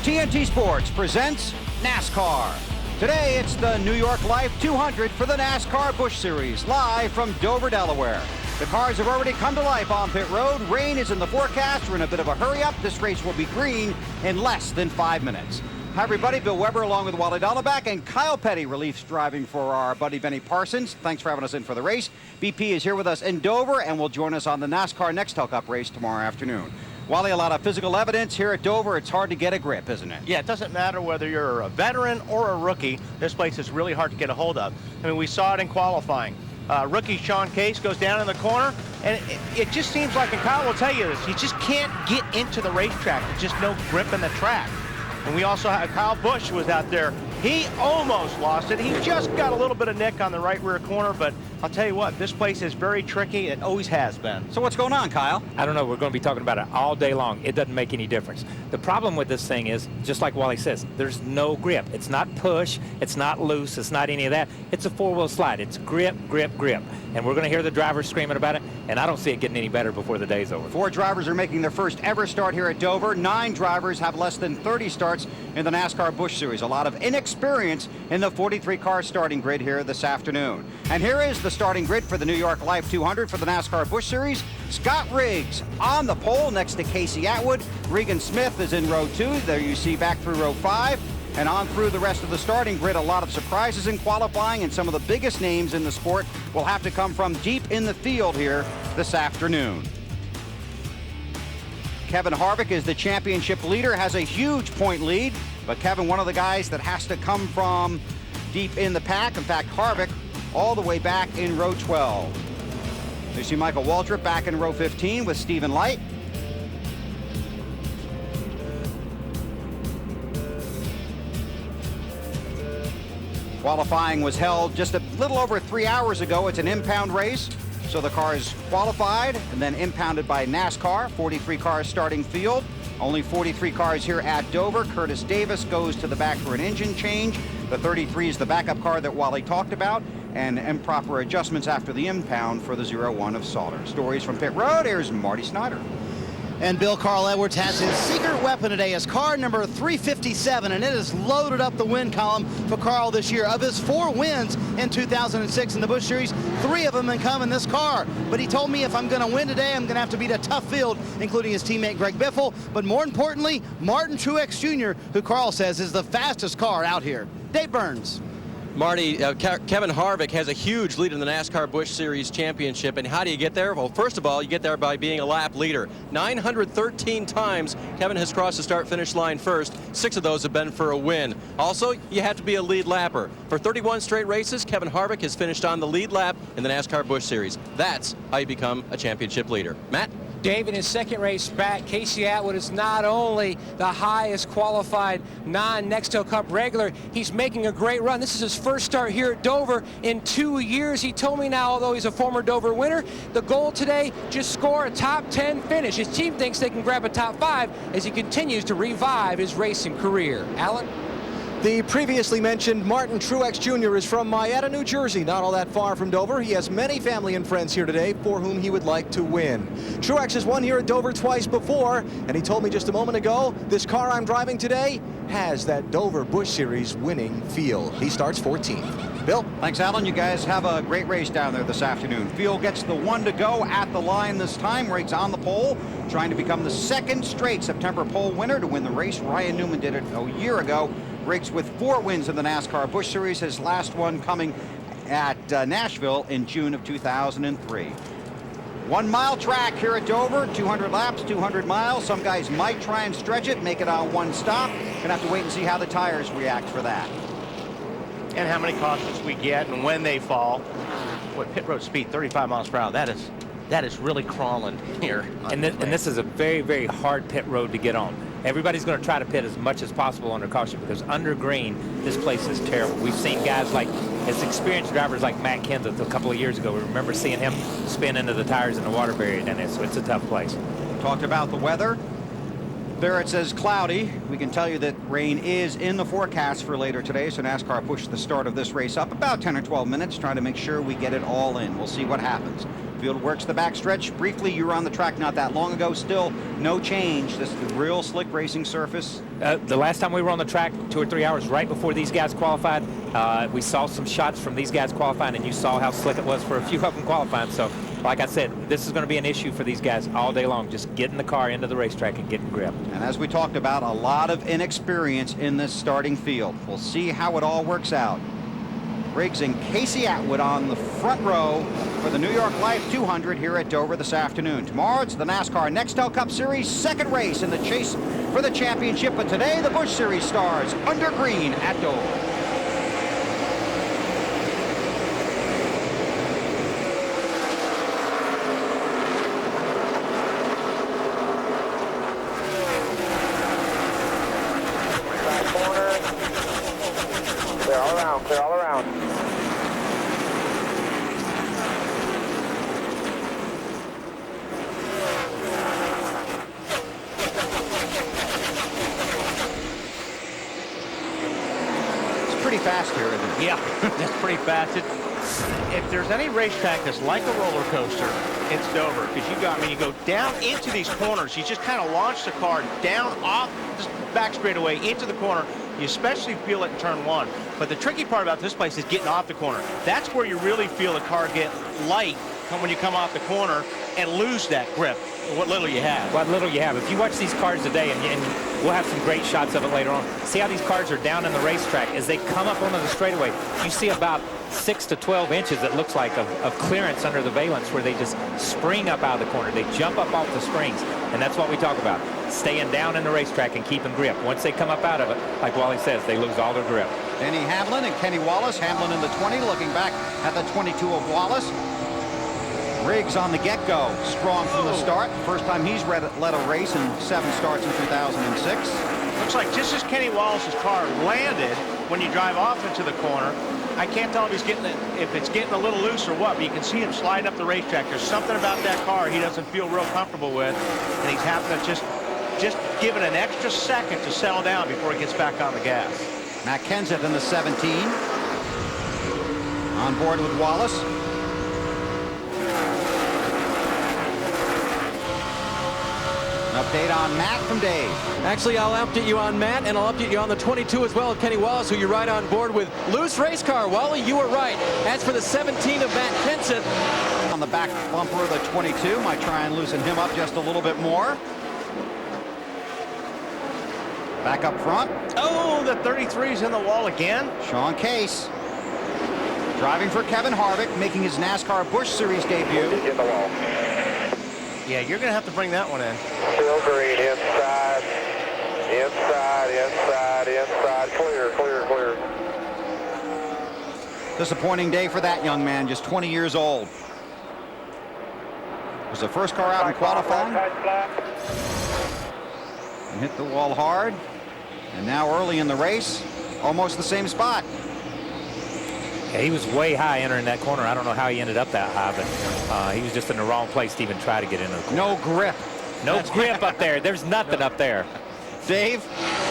TNT Sports presents NASCAR. Today, it's the New York Life 200 for the NASCAR Busch Series, live from Dover, Delaware. The cars have already come to life on pit road. Rain is in the forecast. We're in a bit of a hurry up. This race will be green in less than 5 minutes. Hi, everybody. Bill Weber along with Wally Dalleback and Kyle Petty, relief driving for our buddy Benny Parsons. Thanks for having us in for the race. BP is here with us in Dover and will join us on the NASCAR Nextel Cup race tomorrow afternoon. Wally, a lot of physical evidence here at Dover. It's hard to get a grip, isn't it? Yeah, it doesn't matter whether you're a veteran or a rookie. This place is really hard to get a hold of. I mean, we saw it in qualifying. Rookie Sean Case goes down in the corner, and it just seems like, and Kyle will tell you this, you just can't get into the racetrack. There's just no grip in the track. And we also had Kyle Busch was out there. He almost lost it. He just got a little bit of nick on the right rear corner, but I'll tell you what, this place is very tricky. It always has been. So what's going on, Kyle? I don't know. We're going to be talking about it all day long. It doesn't make any difference. The problem with this thing is, just like Wally says, there's no grip. It's not push. It's not loose. It's not any of that. It's a four-wheel slide. It's grip, grip, grip. And we're going to hear the drivers screaming about it, and I don't see it getting any better before the day's over. 4 drivers are making their first ever start here at Dover. 9 drivers have less than 30 starts in the NASCAR Busch Series. A lot of inexperience in the 43-car starting grid here this afternoon. And here is the starting grid for the New York Life 200 for the NASCAR Busch Series. Scott Riggs on the pole next to Casey Atwood. Regan Smith is in row 2. There you see back through row 5. And on through the rest of the starting grid, a lot of surprises in qualifying, and some of the biggest names in the sport will have to come from deep in the field here this afternoon. Kevin Harvick is the championship leader, has a huge point lead, but Kevin, one of the guys that has to come from deep in the pack. In fact, Harvick all the way back in row 12. You see Michael Waltrip back in row 15 with Stephen Light. Qualifying was held just a little over 3 hours ago. It's an impound race, so the cars qualified and then impounded by NASCAR. 43 cars starting field. Only 43 cars here at Dover. Curtis Davis goes to the back for an engine change. The 33 is the backup car that Wally talked about, and improper adjustments after the impound for the 01 of Sauter. Stories from pit road. Here's Marty Snyder. And Bill, Carl Edwards has his secret weapon today, his car number 357, and it has loaded up the win column for Carl this year. Of his 4 wins in 2006 in the Busch Series, 3 of them have come in this car. But he told me if I'm going to win today, I'm going to have to beat a tough field, including his teammate Greg Biffle, but more importantly, Martin Truex Jr., who Carl says is the fastest car out here. Dave Burns. Marty, Kevin Harvick has a huge lead in the NASCAR Busch Series Championship. And how do you get there? Well, first of all, you get there by being a lap leader. 913 times Kevin has crossed the start-finish line first. 6 of those have been for a win. Also, you have to be a lead lapper. For 31 straight races, Kevin Harvick has finished on the lead lap in the NASCAR Busch Series. That's how you become a championship leader. Matt? Dave, in his second race back, Casey Atwood is not only the highest qualified non-Nextel Cup regular, he's making a great run. This is his first start here at Dover in 2 years. He told me now, although he's a former Dover winner, the goal today, just score a top 10 finish. His team thinks they can grab a top 5 as he continues to revive his racing career. Alan? The previously mentioned Martin Truex Jr. is from Marietta, New Jersey, not all that far from Dover. He has many family and friends here today for whom he would like to win. Truex has won here at Dover twice before, and he told me just a moment ago, this car I'm driving today has that Dover Busch Series winning feel. He starts 14th. Bill? Thanks, Alan. You guys have a great race down there this afternoon. Field gets the 1 to go at the line this time. Riggs on the pole, trying to become the 2nd straight September pole winner to win the race. Ryan Newman did it a year ago. Riggs with 4 wins in the NASCAR Busch Series, his last one coming at Nashville in June of 2003. 1 mile track here at Dover, 200 laps, 200 miles. Some guys might try and stretch it, make it on 1 stop. Gonna have to wait and see how the tires react for that. And how many cautions we get and when they fall. What pit road speed, 35 miles per hour, that is really crawling here. And this is a very, very hard pit road to get on. Everybody's going to try to pit as much as possible under caution because under green, this place is terrible. We've seen guys like, as experienced drivers like Matt Kenseth a couple of years ago. We remember seeing him spin into the tires in the water barrier down there, so it's a tough place. Talked about the weather. There it says cloudy. We can tell you that rain is in the forecast for later today, so NASCAR pushed the start of this race up about 10 or 12 minutes, trying to make sure we get it all in. We'll see what happens. field. Works the backstretch. Briefly, you were on the track not that long ago. Still no change. This is the real slick racing surface. The last time we were on the track, 2 or 3 hours right before these guys qualified, we saw some shots from these guys qualifying, and you saw how slick it was for a few of them qualifying. So, like I said, this is going to be an issue for these guys all day long, just getting the car into the racetrack and getting grip. And as we talked about, a lot of inexperience in this starting field. We'll see how it all works out. Briggs and Casey Atwood on the front row for the New York Life 200 here at Dover this afternoon. Tomorrow it's the NASCAR Nextel Cup Series second race in the chase for the championship. But today the Busch Series stars under green at Dover. Clear all around. It's pretty fast here, isn't it? Yeah, it's pretty fast. If there's any racetrack that's like a roller coaster, it's Dover. Because you go down into these corners, you just kind of launch the car down off the back straightaway into the corner. You especially feel it in turn one. But the tricky part about this place is getting off the corner. That's where you really feel the car get light when you come off the corner and lose that grip, what little you have. What little you have. If you watch these cars today, and we'll have some great shots of it later on, see how these cars are down in the racetrack. As they come up onto the straightaway, you see about 6 to 12 inches, it looks like, of clearance under the valence where they just spring up out of the corner. They jump up off the springs, and that's what we talk about. Staying down in the racetrack and keeping grip. Once they come up out of it, like Wally says, they lose all their grip. Denny Hamlin and Kenny Wallace. Hamlin in the 20, looking back at the 22 of Wallace. Briggs on the get-go, strong from the start. First time he's led a race in 7 starts in 2006. Looks like just as Kenny Wallace's car landed when you drive off into the corner, I can't tell if it's getting a little loose or what, but you can see him sliding up the racetrack. There's something about that car he doesn't feel real comfortable with, and he's having to just give it an extra second to settle down before he gets back on the gas. Matt Kenseth in the 17. On board with Wallace. An update on Matt from Dave. Actually, I'll update you on Matt, and I'll update you on the 22 as well of Kenny Wallace, who you're right on board with. Loose race car. Wally, you were right. As for the 17 of Matt Kenseth. On the back bumper of the 22. Might try and loosen him up just a little bit more. Back up front. Oh, the 33's in the wall again. Sean Case. Driving for Kevin Harvick, making his NASCAR Busch Series debut. In the wall. Yeah, you're going to have to bring that one in. Still green, inside, clear. Disappointing day for that young man, just 20 years old. Was the first car out in qualifying. And hit the wall hard. And now early in the race, almost the same spot. Yeah, he was way high entering that corner. I don't know how he ended up that high, but he was just in the wrong place to even try to get into the corner. No grip. No grip up there. There's nothing up there. Dave?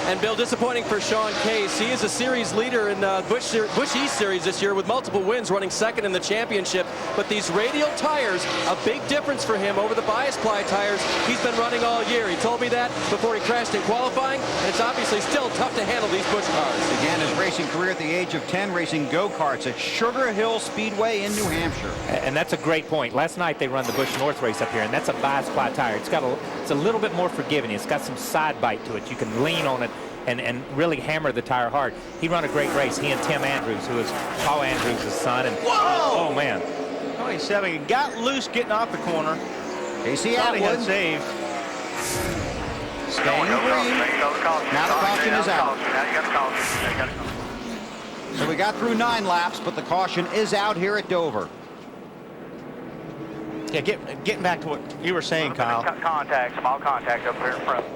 And Bill, disappointing for Sean Case. He is a series leader in Busch East Series this year with multiple wins, running second in the championship. But these radial tires, a big difference for him over the bias ply tires he's been running all year. He told me that before he crashed in qualifying, and it's obviously still tough to handle these Busch cars. Began his racing career at the age of 10, racing go-karts at Sugar Hill Speedway in New Hampshire. And that's a great point. Last night they run the Busch North race up here, and that's a bias ply tire. It's a little bit more forgiving. It's got some side bite to it. You can lean on it and really hammer the tire hard. He run a great race. He and Tim Andrews, who is Paul Andrews' son. And whoa! Oh man, 27. He got loose getting off the corner. Casey Thought he had Atwood saved. staying green. Now the caution is out. So we got through 9 laps, but the caution is out here at Dover. Yeah, getting back to what you were saying, Kyle. Small contact up here in front.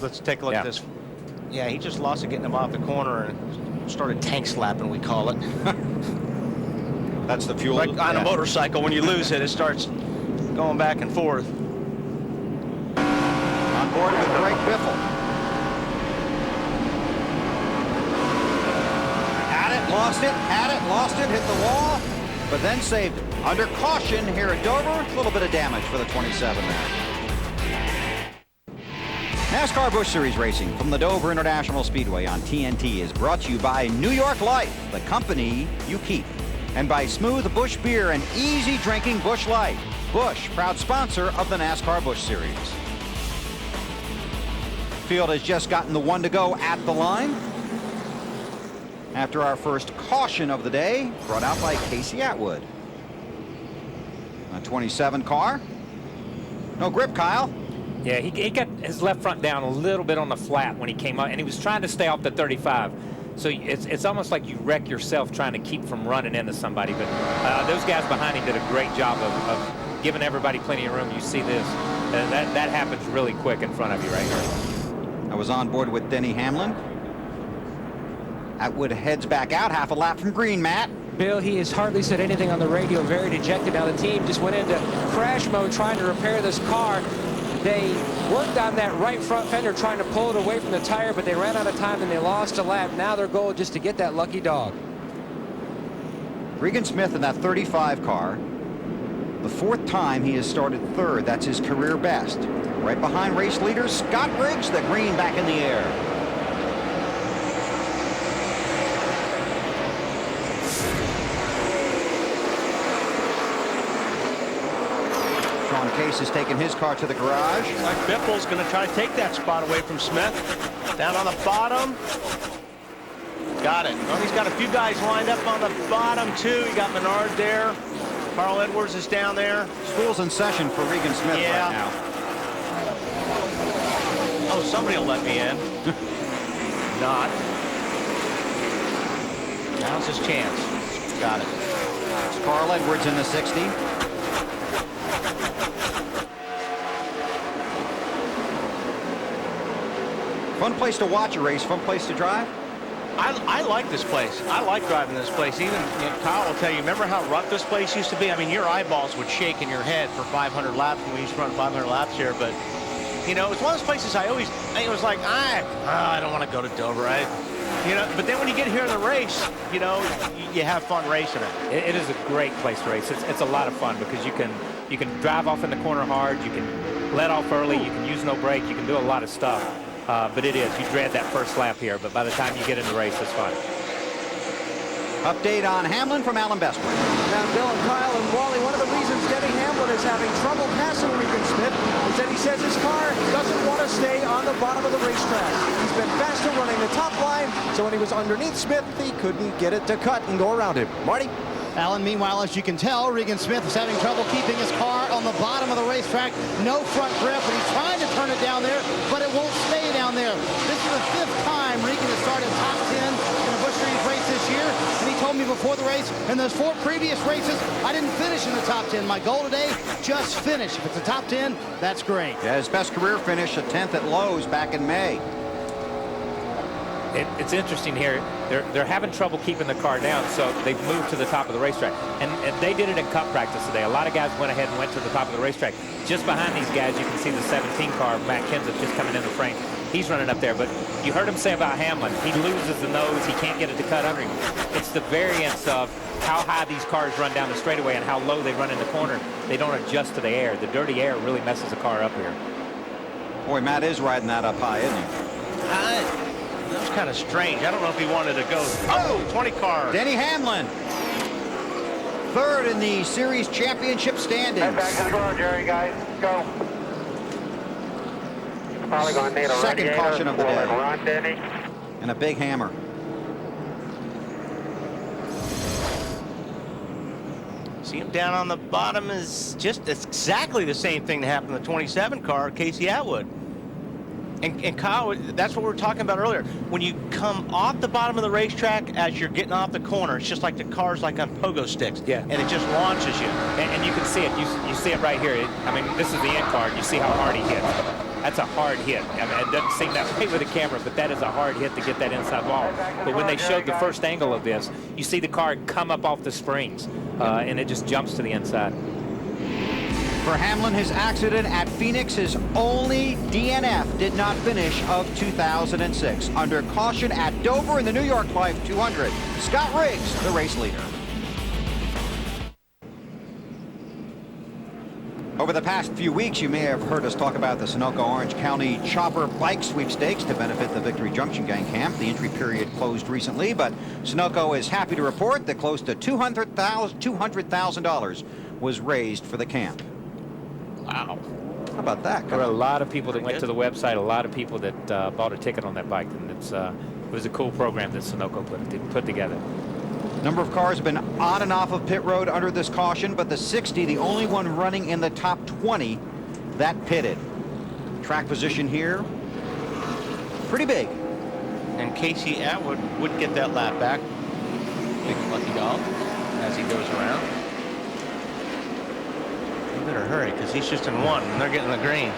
Let's take a look at this. Yeah, he just lost it getting him off the corner and started tank slapping, we call it. That's the fuel. Like on a motorcycle, when you lose it, it starts going back and forth. On board with Greg Biffle. Had it, lost it, hit the wall. but then saved it. Under caution here at Dover, a little bit of damage for the 27 there. NASCAR Busch Series racing from the Dover International Speedway on TNT is brought to you by New York Life, the company you keep, and by Smooth Busch Beer and easy drinking Busch Light. Busch, proud sponsor of the NASCAR Busch Series. Field has just gotten the one to go at the line after our first caution of the day, brought out by Casey Atwood. A 27 car. No grip, Kyle. Yeah, he got his left front down a little bit on the flat when he came up, and he was trying to stay off the 35. So it's almost like you wreck yourself trying to keep from running into somebody. But those guys behind him did a great job of giving everybody plenty of room. You see this. That happens really quick in front of you right here. I was on board with Denny Hamlin. Atwood heads back out half a lap from green, Matt. Bill, he has hardly said anything on the radio, very dejected. Now the team just went into crash mode trying to repair this car. They worked on that right front fender trying to pull it away from the tire, but they ran out of time and they lost a lap. Now their goal is just to get that lucky dog. Regan Smith in that 35 car. The 4th time he has started 3rd. That's his career best. Right behind race leader Scott Briggs, the green back in the air. Sean Case has taken his car to the garage. Like Biffle's going to try to take that spot away from Smith. Down on the bottom. Got it. Well, he's got a few guys lined up on the bottom, too. You got Menard there. Carl Edwards is down there. School's in session for Regan Smith right now. Oh, somebody will let me in. Not. Now's his chance. Got it. It's Carl Edwards in the 60. Fun place to watch a race, fun place to drive. I like this place. I like driving this place. Even Kyle will tell you, remember how rough this place used to be? I mean, your eyeballs would shake in your head for 500 laps when we used to run 500 laps here. But, you know, it's one of those places it was like, I don't want to go to Dover. But then when you get here in the race, you know, you have fun racing it. It is a great place to race. It's a lot of fun because you can drive off in the corner hard. You can let off early. You can use no brake. You can do a lot of stuff. But you dread that first lap here, but by the time you get in the race, it's fun. Update on Hamlin from Alan Bestwick. Now, Bill and Kyle and Wally, one of the reasons Denny Hamlin is having trouble passing Regan Smith is that he says his car doesn't want to stay on the bottom of the racetrack. He's been faster running the top line, so when he was underneath Smith, he couldn't get it to cut and go around him. Marty? Alan, meanwhile, as you can tell, Regan Smith is having trouble keeping his car on the bottom of the racetrack. No front grip, and he's trying to turn it down there, but it won't stay down there. This is the 5th time Regan has started top 10 in a Busch Series race this year, and he told me before the race, in those 4 previous races, I didn't finish in the top 10. My goal today, just finish. If it's a top 10, that's great. Yeah, his best career finish, a 10th at Lowe's back in May. It's interesting here. They're having trouble keeping the car down, so they've moved to the top of the racetrack. And they did it in cup practice today. A lot of guys went ahead and went to the top of the racetrack. Just behind these guys, you can see the 17 car, Matt Kenseth, just coming in the frame. He's running up there, but you heard him say about Hamlin. He loses the nose. He can't get it to cut under him. It's the variance of how high these cars run down the straightaway and how low they run in the corner. They don't adjust to the air. The dirty air really messes the car up here. Boy, Matt is riding that up high, isn't he? That was kind of strange. I don't know if he wanted to go. Oh, 20 car. Denny Hamlin. 3rd in the series championship standings. Head back to the garage area, guys. Go. Probably going to need a Second radiator. caution of the day. Run, Denny. And a big hammer. See him down on the bottom is just exactly the same thing that happened to the 27 car, Casey Atwood. And Kyle, that's what we were talking about earlier. When you come off the bottom of the racetrack as you're getting off the corner, it's just like the car's like on pogo sticks. Yeah. And it just launches you. And you can see it. You see it right here. I mean, this is the end card. You see how hard he hits. That's a hard hit. I mean, it doesn't seem that way with the camera, but that is a hard hit to get that inside wall. But when they showed the first angle of this, you see the car come up off the springs, and it just jumps to the inside. For Hamlin, his accident at Phoenix, his only DNF, did not finish of 2006. Under caution at Dover in the New York Life 200, Scott Riggs, the race leader. Over the past few weeks, you may have heard us talk about the Sunoco Orange County Chopper Bike Sweepstakes to benefit the Victory Junction Gang Camp. The entry period closed recently, but Sunoco is happy to report that close to $200,000 was raised for the camp. Wow. How about that? There were a lot of people that went to the website, a lot of people that bought a ticket on that bike, and it was a cool program that Sunoco put together. Number of cars have been on and off of pit road under this caution, but the 60, the only one running in the top 20, that pitted. Track position here, pretty big. And Casey Atwood would get that lap back. Big lucky dog as he goes around. You better hurry because he's just in one and they're getting the green.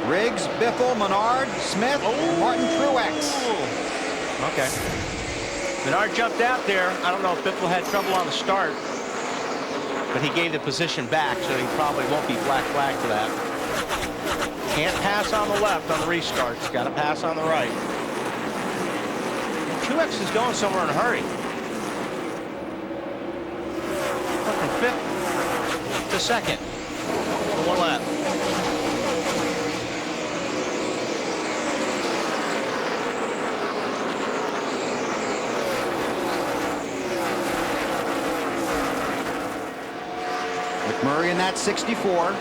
Riggs, Biffle, Menard, Smith, Martin Truex. Okay. Menard jumped out there. I don't know if Biffle had trouble on the start, but he gave the position back, so he probably won't be black flag for that. Can't pass on the left on the restarts. Got to pass on the right. Truex is going somewhere in a hurry. From fifth to second for one lap. McMurray in that 64.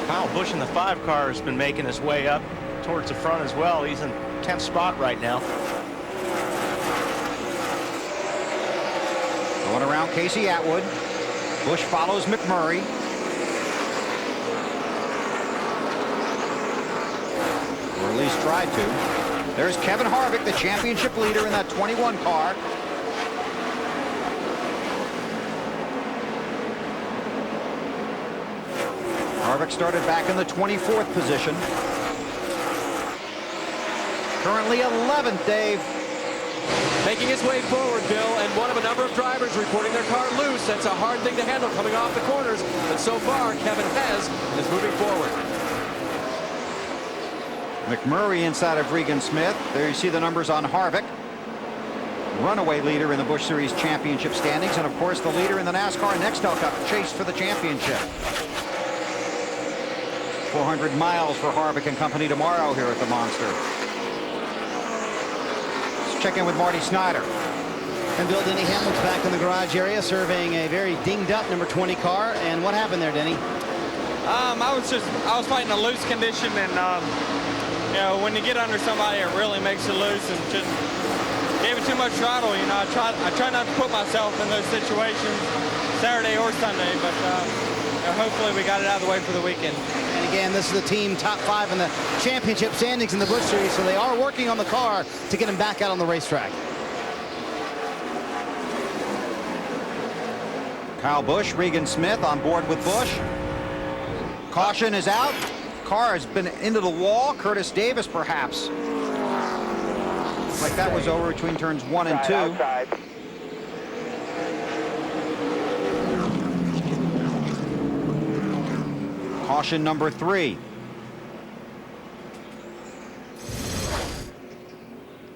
Kyle Busch in the 5 car has been making his way up towards the front as well. He's in 10th spot right now. Going around Casey Atwood. Busch follows McMurray. Or at least tried to. There's Kevin Harvick, the championship leader in that 21 car. Harvick started back in the 24th position. Currently 11th, Dave. Making his way forward, Bill, and one of a number of drivers reporting their car loose. That's a hard thing to handle coming off the corners, but so far Kevin Hez is moving forward. McMurray inside of Regan Smith. There you see the numbers on Harvick. Runaway leader in the Busch Series championship standings, and of course the leader in the NASCAR Nextel Cup chase for the championship. 400 miles for Harvick and company tomorrow here at the Monster. Let's check in with Marty Snyder. And Bill, Denny Hamlin's back in the garage area surveying a very dinged up number 20 car. And what happened there, Denny? I was fighting a loose condition, and you know, when you get under somebody, it really makes you loose, and just gave it too much throttle. You know, I try not to put myself in those situations Saturday or Sunday, but you know, hopefully we got it out of the way for the weekend. And again, this is the team top 5 in the championship standings in the Busch Series, so they are working on the car to get him back out on the racetrack. Kyle Busch, Regan Smith on board with Busch. Caution is out. Car has been into the wall. Curtis Davis, perhaps. Looks like that was over between turns 1 and 2. Outside. Caution number 3.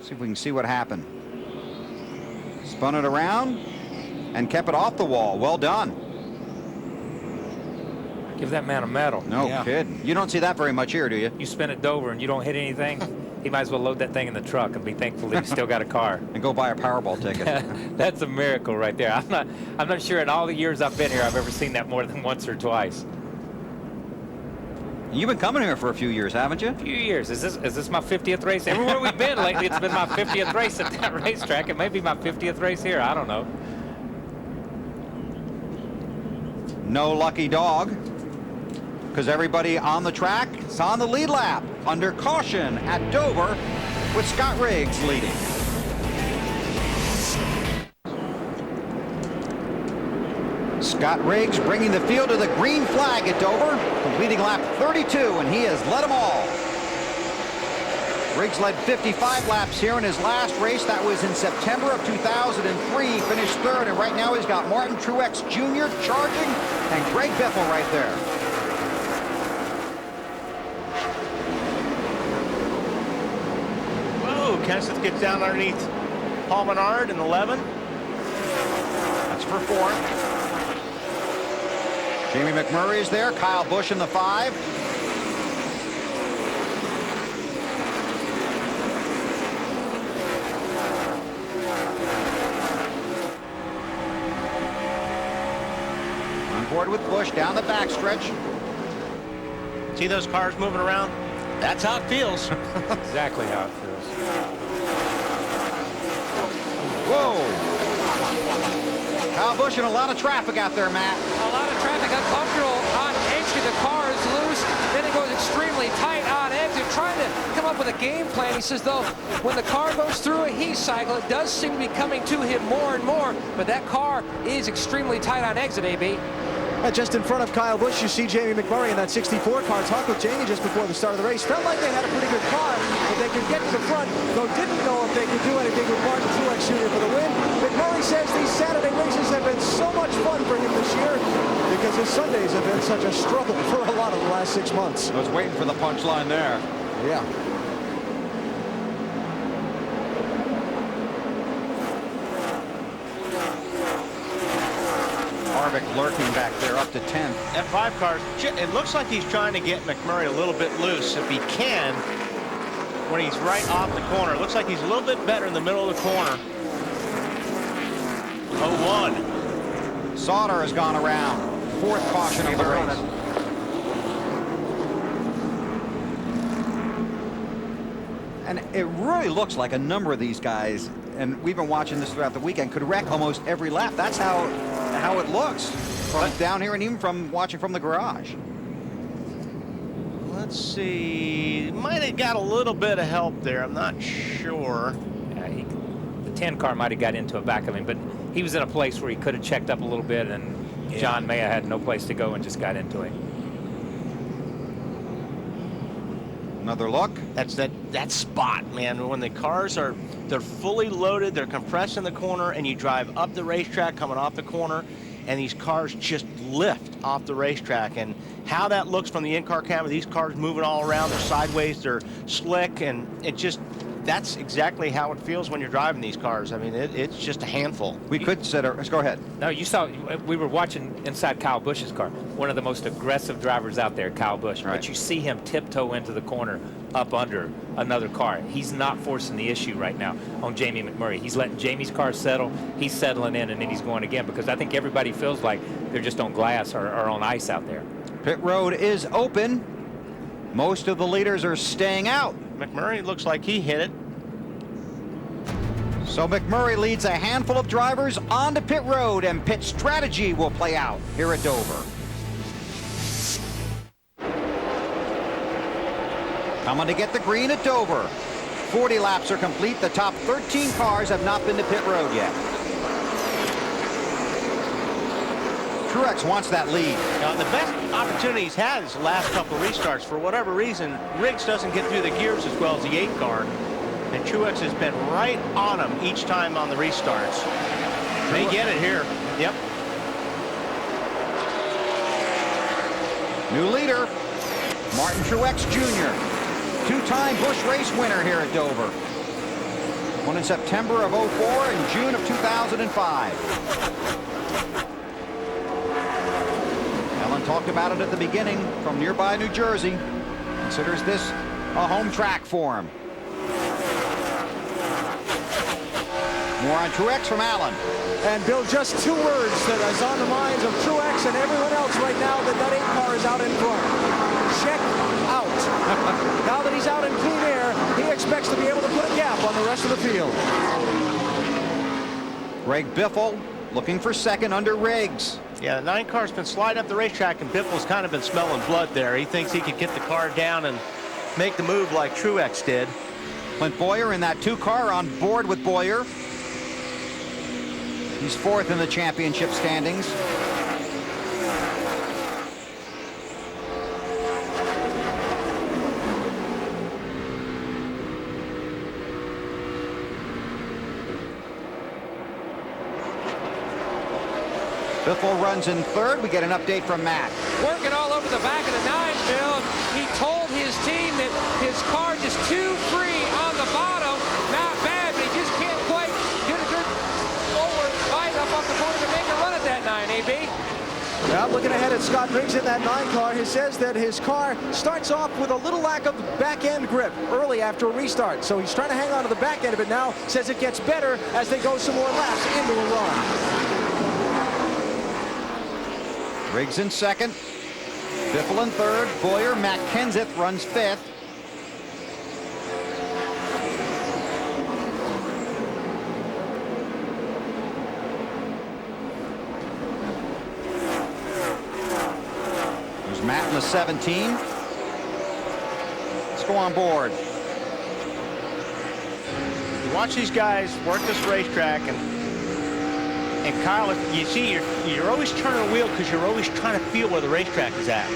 See if we can see what happened. Spun it around and kept it off the wall. Well done. Give that man a medal. No kidding. You don't see that very much here, do you? You spin at Dover and you don't hit anything, he might as well load that thing in the truck and be thankful that he's still got a car. And go buy a Powerball ticket. That's a miracle right there. I'm not sure in all the years I've been here I've ever seen that more than once or twice. You've been coming here for a few years, haven't you? A few years. Is this my 50th race? Everywhere we've been lately, it's been my 50th race at that racetrack. It may be my 50th race here. I don't know. No lucky dog, because everybody on the track is on the lead lap under caution at Dover with Scott Riggs leading. Scott Riggs bringing the field to the green flag at Dover, completing lap 32, and he has led them all. Riggs led 55 laps here in his last race. That was in September of 2003. Finished third, and right now he's got Martin Truex Jr. charging and Greg Biffle right there. Whoa, Kenseth gets down underneath Paul Menard in 11. That's for 4th. Jamie McMurray is there. Kyle Busch in the 5. On board with Busch down the backstretch. See those cars moving around? That's how it feels. Exactly how it feels. Whoa! Kyle Busch in a lot of traffic out there, Matt. A lot of traffic, uncomfortable on exit. The car is loose. Then it goes extremely tight on exit. Trying to come up with a game plan. He says, though, when the car goes through a heat cycle, it does seem to be coming to him more and more. But that car is extremely tight on exit, AB. Just in front of Kyle Busch, you see Jamie McMurray in that 64 car. Talked with Jamie just before the start of the race. Felt like they had a pretty good car, but they could get to the front, though didn't know if they could do anything with Martin Truex Jr. for the win. McMurray says these Saturday races have been so much fun for him this year because his Sundays have been such a struggle for a lot of the last 6 months. I was waiting for the punchline there. Yeah. Harvick lurking back there up to 10th. That 5 car, it looks like he's trying to get McMurray a little bit loose if he can when he's right off the corner. It looks like he's a little bit better in the middle of the corner. 0-1. Sauter has gone around. 4th caution of the race. And it really looks like a number of these guys, and we've been watching this throughout the weekend, could wreck almost every lap. That's how it looks from down here and even from watching from the garage. Let's see. Might have got a little bit of help there. I'm not sure. Yeah, the 10 car might have got into a back of him, but he was in a place where he could have checked up a little bit, and John Maya had no place to go and just got into him. Another look. That's that spot, man. When the cars they're fully loaded, they're compressed in the corner, and you drive up the racetrack coming off the corner, and these cars just lift off the racetrack. And how that looks from the in-car camera, these cars moving all around, they're sideways, they're slick, and that's exactly how it feels when you're driving these cars. I mean, it's just a handful. We could sit. Let's go ahead. No, you saw, we were watching inside Kyle Busch's car. One of the most aggressive drivers out there, Kyle Busch. Right. But you see him tiptoe into the corner up under another car. He's not forcing the issue right now on Jamie McMurray. He's letting Jamie's car settle. He's settling in, and then he's going again because I think everybody feels like they're just on glass or on ice out there. Pit road is open. Most of the leaders are staying out. McMurray looks like he hit it. So McMurray leads a handful of drivers onto pit road, and pit strategy will play out here at Dover. Coming to get the green at Dover. 40 laps are complete. The top 13 cars have not been to pit road yet. Truex wants that lead. Now, the best opportunity he's had is the last couple of restarts. For whatever reason, Riggs doesn't get through the gears as well as the 8 car. And Truex has been right on him each time on the restarts. They get it here. Yep. New leader, Martin Truex Jr., 2-time Busch race winner here at Dover. Won in September of '04 and June of 2005. Ellen talked about it at the beginning from nearby New Jersey. Considers this a home track for him. More on Truex from Allen. And Bill, just 2 words that is on the minds of Truex and everyone else right now that 8 car is out in front. Check out. Now that he's out in clean air, he expects to be able to put a gap on the rest of the field. Greg Biffle looking for second under Riggs. Yeah, the 9 car's been sliding up the racetrack, and Biffle's kind of been smelling blood there. He thinks he could get the car down and make the move like Truex did. Clint Bowyer in that 2 car on board with Bowyer. He's 4th in the championship standings. Biffle runs in 3rd. We get an update from Matt. Working all over the back of the 9, Bill. He told his team that his car just too free on the bottom. Not bad, but he just can't quite get a good forward bite up off the corner to make a run at that 9, AB. Well, looking ahead at Scott Riggs in that 9 car. He says that his car starts off with a little lack of back end grip early after a restart. So he's trying to hang on to the back end of it now. Says it gets better as they go some more laps into a run. Riggs in second. Biffle in third. Boyer, Matt Kenseth runs fifth. There's Matt in the 17. Let's go on board. You watch these guys work this racetrack, and Kyle, you see, you're always turning a wheel because you're always trying to feel where the racetrack is at.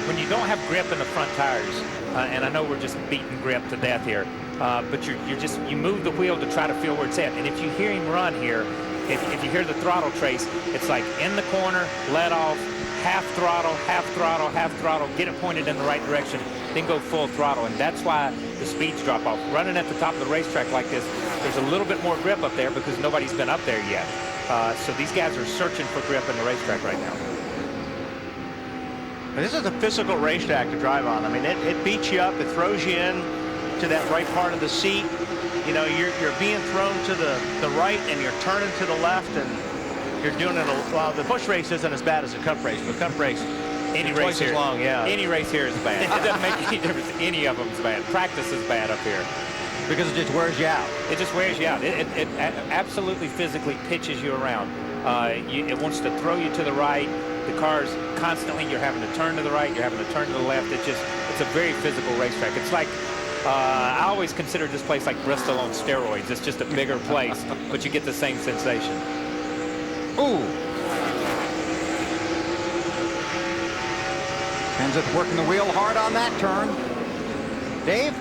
When you don't have grip in the front tires, and I know we're just beating grip to death here, but you move the wheel to try to feel where it's at. And if you hear him run here, if you hear the throttle trace, it's like in the corner, let off, half throttle, half throttle, half throttle, get it pointed in the right direction, then go full throttle. And that's why the speeds drop off. Running at the top of the racetrack like this, there's a little bit more grip up there because nobody's been up there yet. So these guys are searching for grip in the racetrack right now. This is a physical racetrack to drive on. I mean, it beats you up, it throws you in to that right part of the seat. You know, you're being thrown to the right and you're turning to the left, and you're doing it. Well, the Busch race isn't as bad as a Cup race, but Cup race, any is race twice here, as long. Yeah, any race here is bad. It doesn't make any difference. Any of them is bad. Practice is bad up here because it just wears you out. It just wears you out. It absolutely physically pitches you around. It wants to throw you to the right. The cars constantly, you're having to turn to the right, you're having to turn to the left. It's a very physical racetrack. It's like, I always consider this place like Bristol on steroids. It's just a bigger place, but you get the same sensation. Ooh. Kenseth working the wheel hard on that turn. Dave?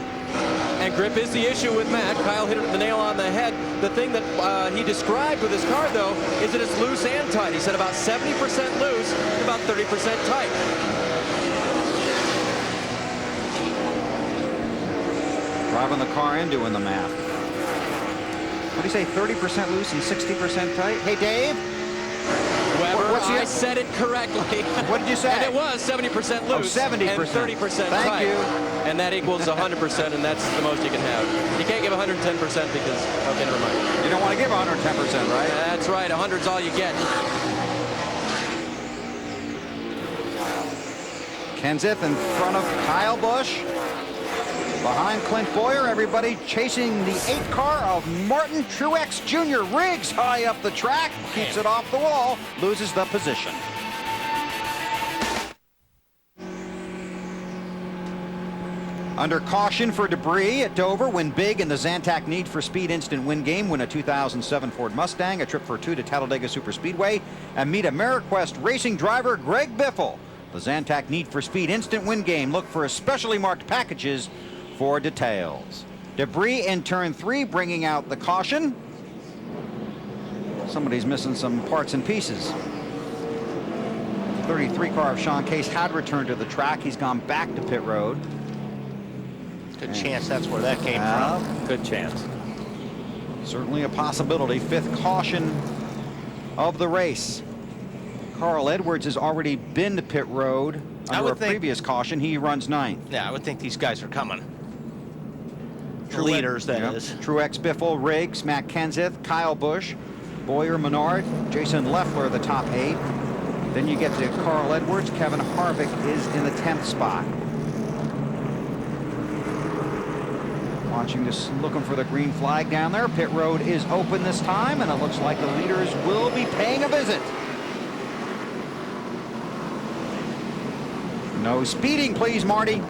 And grip is the issue with Matt. Kyle hit the nail on the head. The thing that he described with his car, though, is that it's loose and tight. He said about 70% loose and about 30% tight. Driving the car and doing the math. What do you say, 30% loose and 60% tight? Hey, Dave? Weber, I said it correctly. What did you say? And it was 70% loose 70%. and 30% tight. Thank you. And that equals 100%, and that's the most you can have. You can't give 110% because, okay, never mind. You don't want to give 110%, right? That's right. 100's all you get. Kenseth in front of Kyle Busch. Behind Clint Boyer, everybody chasing the 8 car of Martin Truex Jr. Riggs high up the track, keeps it off the wall, loses the position. Under caution for debris at Dover, win big in the Zantac Need for Speed Instant Win Game. Win a 2007 Ford Mustang, a trip for 2 to Talladega Superspeedway, and meet Ameriquest racing driver Greg Biffle. The Zantac Need for Speed Instant Win Game. Look for specially marked packages for details. Debris in turn 3, bringing out the caution. Somebody's missing some parts and pieces. 33 car of Sean Case had returned to the track. He's gone back to pit road. Good chance that's where that came from. Good chance. Certainly a possibility. 5th caution of the race. Carl Edwards has already been to pit road under a previous caution. He runs 9th. Yeah, I would think these guys are coming. The leaders, that is. Truex, Biffle, Riggs, Matt Kenseth, Kyle Busch, Boyer, Menard, Jason Leffler, the top 8. Then you get to Carl Edwards. Kevin Harvick is in the 10th spot. Watching this, looking for the green flag down there. Pit road is open this time, and it looks like the leaders will be paying a visit. No speeding, please, Marty.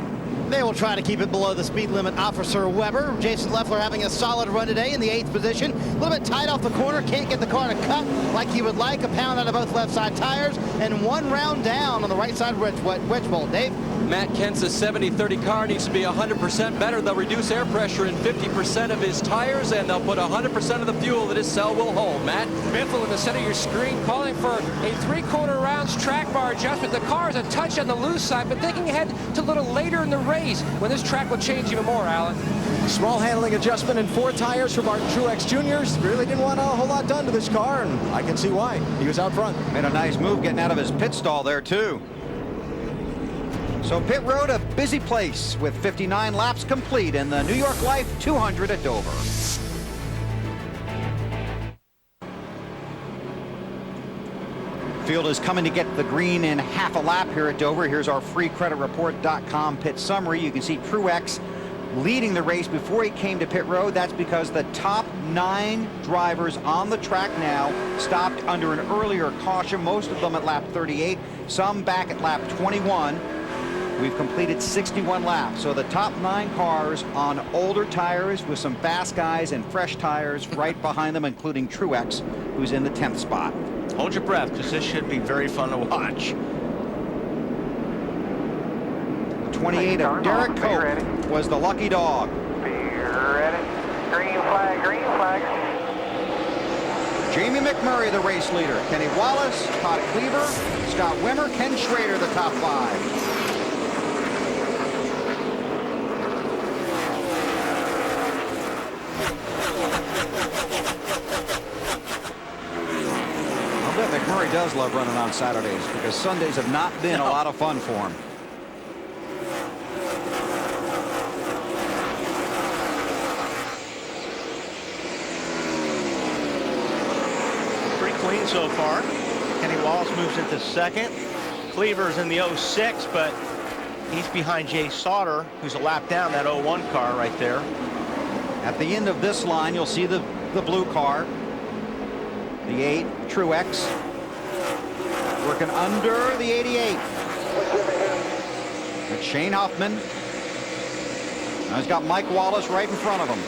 They will try to keep it below the speed limit. Officer Weber. Jason Leffler having a solid run today in the 8th position. A little bit tight off the corner. Can't get the car to cut like he would like. A pound out of both left side tires. And 1 round down on the right side wedge bolt. Dave? Matt Kenseth's 70-30 car needs to be 100% better. They'll reduce air pressure in 50% of his tires, and they'll put 100% of the fuel that his cell will hold. Matt? Biffle in the center of your screen calling for a 3/4 rounds track bar adjustment. The car is a touch on the loose side, but thinking ahead to a little later in the race. days when this track will change even more, Alan. Small handling adjustment and 4 tires for Martin Truex Jr. Really didn't want a whole lot done to this car, and I can see why. He was out front. Made a nice move getting out of his pit stall there, too. So pit road, a busy place with 59 laps complete in the New York Life 200 at Dover. Field is coming to get the green in half a lap here at Dover. Here's our freecreditreport.com pit summary. You can see Truex leading the race before he came to pit road. That's because the top 9 drivers on the track now stopped under an earlier caution, most of them at lap 38, some back at lap 21. We've completed 61 laps, so the top 9 cars on older tires with some fast guys and fresh tires right behind them, including Truex, who's in the 10th spot. Hold your breath, because this should be very fun to watch. 28 of Derek Cope was the lucky dog. Be ready. Green flag, green flag. Jamie McMurray, the race leader. Kenny Wallace, Todd Cleaver, Scott Wimmer, Ken Schrader, the top 5. McMurray does love running on Saturdays because Sundays have not been a lot of fun for him. Pretty clean so far. Kenny Wallace moves into second. Cleaver's in the 06, but he's behind Jay Sauter, who's a lap down that 01 car right there. At the end of this line, you'll see the blue car. The 8, Truex, working under the 88. It's Shane Huffman. Now he's got Mike Wallace right in front of him.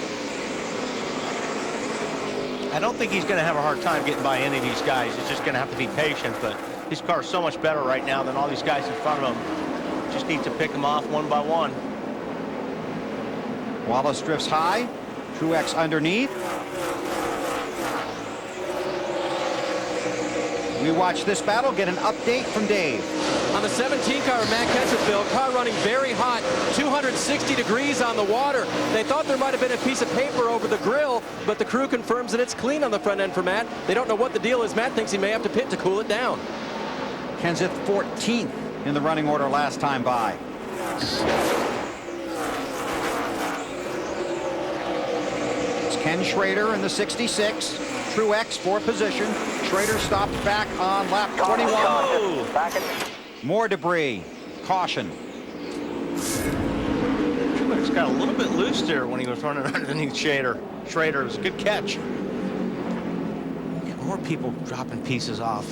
I don't think he's going to have a hard time getting by any of these guys. He's just going to have to be patient, but his car's so much better right now than all these guys in front of him. Just need to pick them off one by one. Wallace drifts high. Truex underneath. We watch this battle, get an update from Dave. On the 17 car of Matt Kenseth, car running very hot, 260 degrees on the water. They thought there might have been a piece of paper over the grill, but the crew confirms that it's clean on the front end for Matt. They don't know what the deal is. Matt thinks he may have to pit to cool it down. Kenseth 14th in the running order last time by. It's Ken Schrader in the 66. Truex for position. Schrader stopped back on lap 21. Oh. More debris. Caution. Truex got a little bit loose there when he was running underneath Schrader. Schrader was a good catch. Get more people dropping pieces off.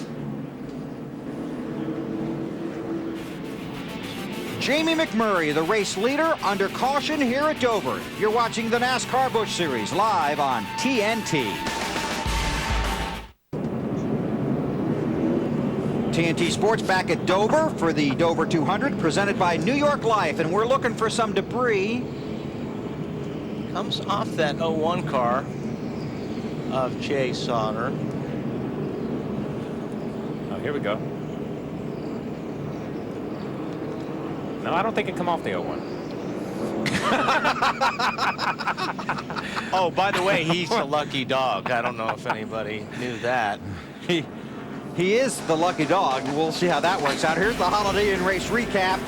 Jamie McMurray, the race leader, under caution here at Dover. You're watching the NASCAR Busch Series live on TNT. TNT Sports back at Dover for the Dover 200 presented by New York Life, and we're looking for some debris. Comes off that 01 car of Jay Sauter. Oh, here we go. No, I don't think it come off the 01. Oh, by the way, he's a lucky dog. I don't know if anybody knew that. He is the lucky dog. We'll see how that works out. Here's the Holiday Inn race recap.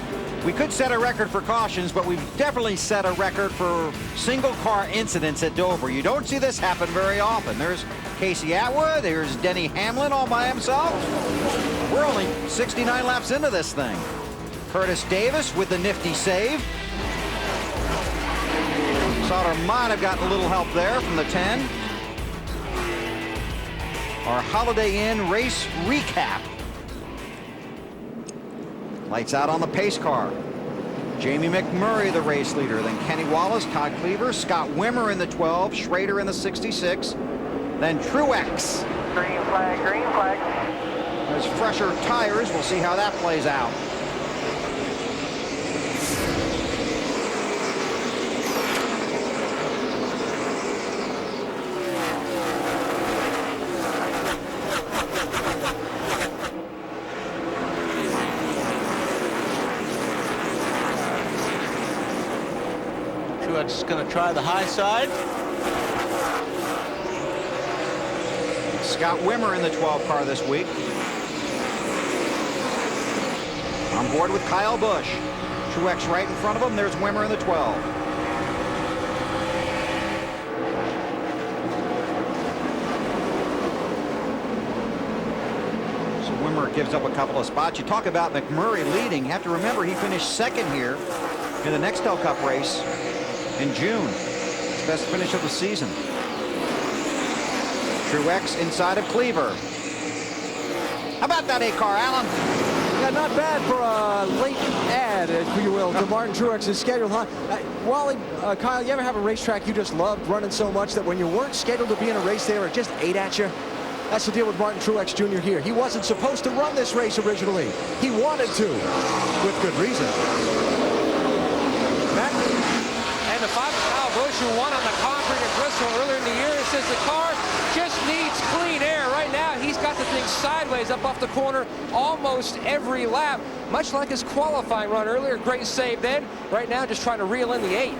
We could set a record for cautions, but we've definitely set a record for single car incidents at Dover. You don't see this happen very often. There's Casey Atwood, there's Denny Hamlin all by himself. We're only 69 laps into this thing. Curtis Davis with the nifty save. Sauter might have gotten a little help there from the 10. Our Holiday Inn race recap. Lights out on the pace car. Jamie McMurray, the race leader. Then Kenny Wallace, Todd Cleaver, Scott Wimmer in the 12, Schrader in the 66. Then Truex. Green flag, green flag. There's fresher tires. We'll see how that plays out. Truex is going to try the high side. Scott Wimmer in the 12 car this week. On board with Kyle Busch. Truex right in front of him. There's Wimmer in the 12. So Wimmer gives up a couple of spots. You talk about McMurray leading. You have to remember he finished second here in the Nextel Cup race in June. His best finish of the season. Truex inside of Cleaver. How about that 8-car, Alan? Yeah, not bad for a late add, if you will, to Martin Truex's schedule. Huh? Wally, Kyle, you ever have a racetrack you just loved running so much that when you weren't scheduled to be in a race there, it just ate at you? That's the deal with Martin Truex Jr. here. He wasn't supposed to run this race originally. He wanted to, with good reason. Matt? And the 5 Kyle Busch, who won on the concrete at Bristol earlier in the year, says the car just needs clean air. Right now, he's got the thing sideways up off the corner almost every lap, much like his qualifying run earlier. Great save then. Right now, just trying to reel in the 8.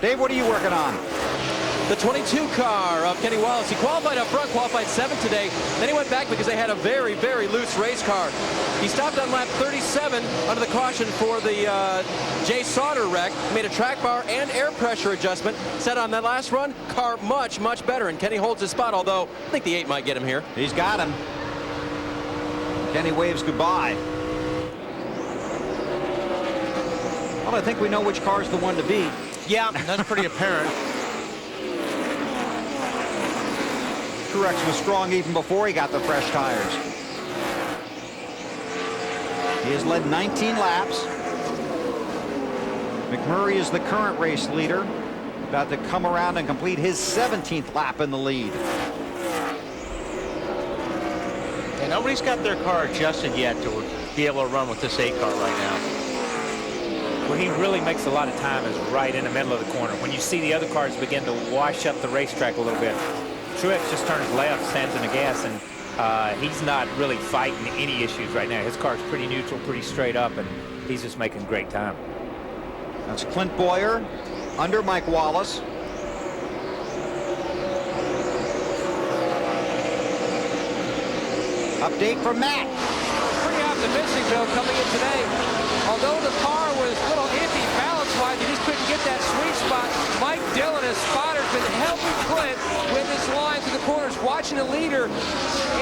Dave, what are you working on? The 22 car of Kenny Wallace. He qualified up front, qualified 7th today. Then he went back because they had a very, very loose race car. He stopped on lap 37 under the caution for the Jay Sauter wreck. Made a track bar and air pressure adjustment. Said on that last run, car much, much better. And Kenny holds his spot, although I think the 8 might get him here. He's got him. Kenny waves goodbye. Well, I think we know which car's the one to beat. Yeah, that's pretty apparent. Truex was strong even before he got the fresh tires. He has led 19 laps. McMurray is the current race leader, about to come around and complete his 17th lap in the lead. And nobody's got their car adjusted yet to be able to run with this 8 car right now. Where he really makes a lot of time is right in the middle of the corner. When you see the other cars begin to wash up the racetrack a little bit, Truex just turns left, stands in the gas, and he's not really fighting any issues right now. His car's pretty neutral, pretty straight up, and he's just making great time. That's Clint Bowyer under Mike Wallace. Update from Matt. Pretty optimistic, though, coming in today. Although the car was a little iffy balance-wise, he just couldn't get that sweet spot. Mike Dillon, his spotter, has been helping Clint with his line through the corners, watching the leader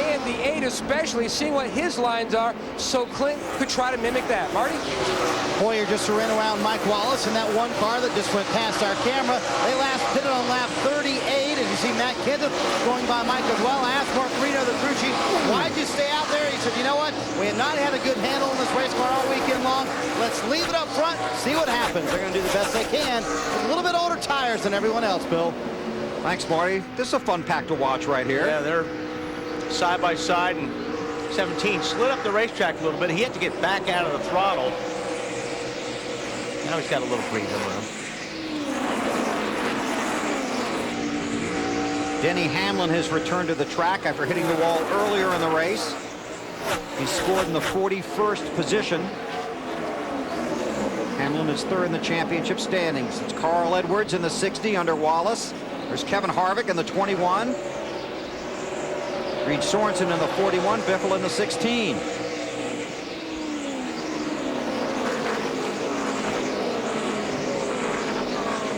and the 8 especially, seeing what his lines are, so Clint could try to mimic that. Marty? Bowyer just ran around Mike Wallace in that one car that just went past our camera. They last pitted on lap 38, and you see Matt Kenseth going by Mike as well. I asked Mark Reno, the crew chief, why'd you stay out there? He said, you know what? We have not had a good handle on this race car all weekend long. Let's leave it up front, see what happens. They're going to do the best they can with a little bit older tires than everyone else, Bill. Thanks, Marty. This is a fun pack to watch right here. Yeah, they're side by side, and 17 slid up the racetrack a little bit. He had to get back out of the throttle. Now he's got a little breathing room. Denny Hamlin has returned to the track after hitting the wall earlier in the race. He scored in the 41st position. Hamlin is third in the championship standings. It's Carl Edwards in the 60 under Wallace. There's Kevin Harvick in the 21. Reed Sorensen in the 41. Biffle in the 16.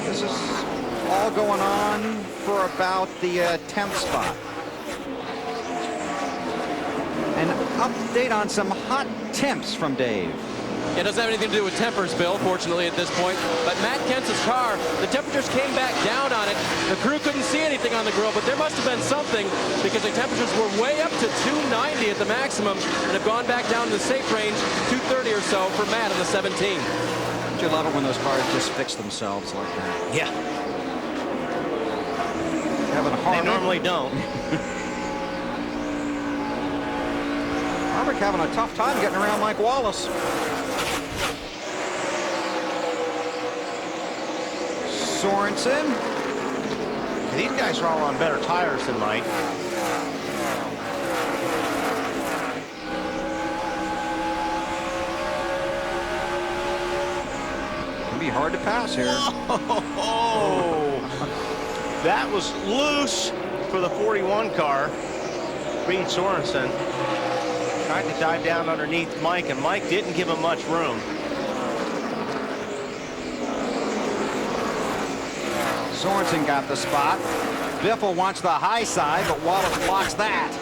This is all going on for about the 10th spot. An update on some hot temps from Dave. It doesn't have anything to do with tempers, Bill, fortunately, at this point. But Matt Kenseth's car, the temperatures came back down on it. The crew couldn't see anything on the grill, but there must have been something because the temperatures were way up to 290 at the maximum and have gone back down to the safe range, 230 or so for Matt in the 17. Don't you love it when those cars just fix themselves like that? Yeah. Kevin Harvick. They normally don't. Harvick having a tough time getting around Mike Wallace. Sorensen. These guys are all on better tires than Mike. It'll be hard to pass here. Whoa! That was loose for the 41 car. Reed Sorensen tried to dive down underneath Mike, and Mike didn't give him much room. Sorensen got the spot. Biffle wants the high side, but Wallace blocks that.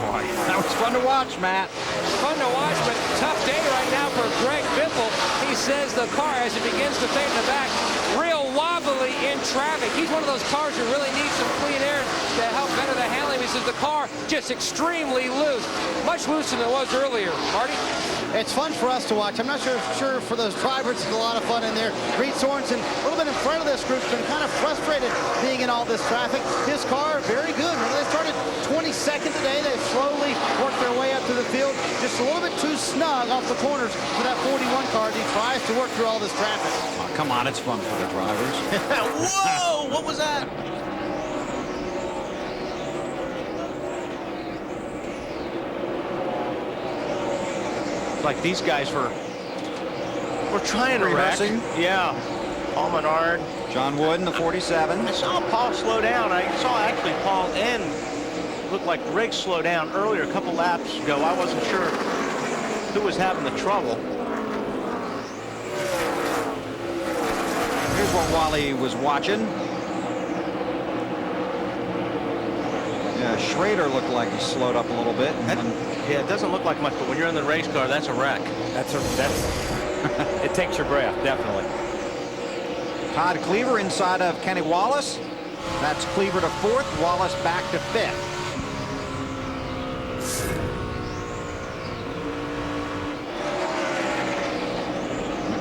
Boy, that was fun to watch, Matt. Fun to watch, but tough day right now for Greg Biffle. He says the car, as it begins to fade in the back, real wobbly in traffic. He's one of those cars who really needs some clean air to help better the handling. He says the car just extremely loose, much looser than it was earlier. Marty? It's fun for us to watch. I'm not sure for those drivers, it's a lot of fun in there. Reed Sorensen, a little bit in front of this group, been kind of frustrated being in all this traffic. His car, very good. Remember, they started 22nd today. They've slowly worked their way up to the field. Just a little bit too snug off the corners for that 41 car as he tries to work through all this traffic. Oh, come on, it's fun for the drivers. Whoa! What was that? Like these guys were trying to wreck. Rehearsing? Yeah. Paul Menard. John Wood in the 47. I saw Paul slow down. I saw actually Paul and looked like Riggs slow down earlier a couple laps ago. I wasn't sure who was having the trouble. Here's what Wally was watching. Yeah, Schrader looked like he slowed up a little bit. Yeah, it doesn't look like much, but when you're in the race car, that's a wreck. It takes your breath, definitely. Todd Cleaver inside of Kenny Wallace. That's Cleaver to 4th, Wallace back to 5th.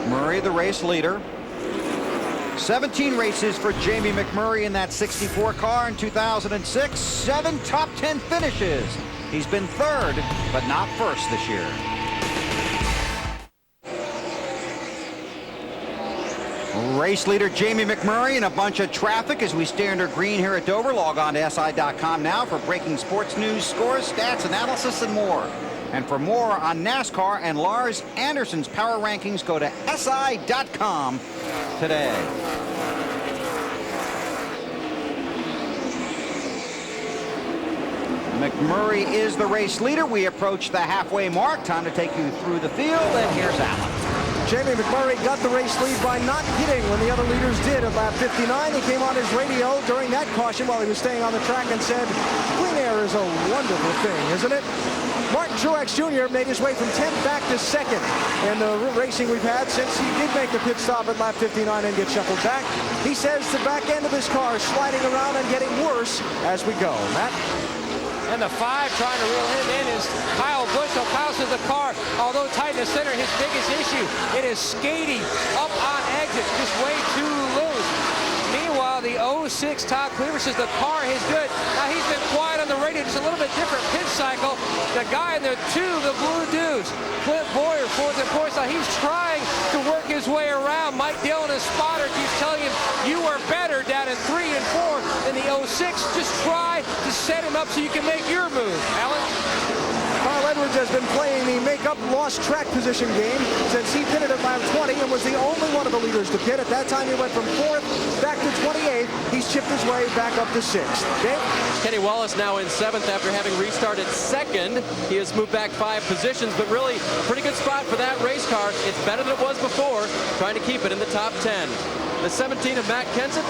McMurray, the race leader. 17 races for Jamie McMurray in that 64 car in 2006. 7 top 10 finishes. He's been 3rd, but not 1st this year. Race leader Jamie McMurray in a bunch of traffic as we stay under green here at Dover. Log on to SI.com now for breaking sports news, scores, stats, analysis, and more. And for more on NASCAR and Lars Anderson's power rankings, go to SI.com today. McMurray is the race leader. We approach the halfway mark. Time to take you through the field, and here's Alan. Jamie McMurray got the race lead by not hitting when the other leaders did at lap 59. He came on his radio during that caution while he was staying on the track and said, clean air is a wonderful thing, isn't it? Martin Truex Jr. made his way from 10th back to 2nd in the racing we've had since he did make the pit stop at lap 59 and get shuffled back. He says the back end of his car is sliding around and getting worse as we go. Matt? And the 5 trying to reel him in is Kyle Busch. So Kyle says the car, although tight in the center, his biggest issue, it is skating up on exits, just way too loose. Meanwhile, the 06 Todd Cleaver says the car is good. Now he's been quiet on the radio, just a little bit different pit cycle. The guy in the 2, the Blue Dudes, Clint Boyer, 4th and 4th. Now he's trying to work his way around. Mike Dillon, his spotter, keeps telling him, you are better down in 3 and 4 than the 06. Just try to set him up so you can make your move. Alan? Carl Edwards has been playing the make-up lost track position game since he pitted at lap 20 and was the only one of the leaders to pit. At that time, he went from 4th back to 28th. He's chipped his way back up to 6th. Dave? Kenny Wallace now in 7th after having restarted 2nd. He has moved back 5 positions, but really a pretty good spot for that race car. It's better than it was before, trying to keep it in the top 10. The 17 of Matt Kenseth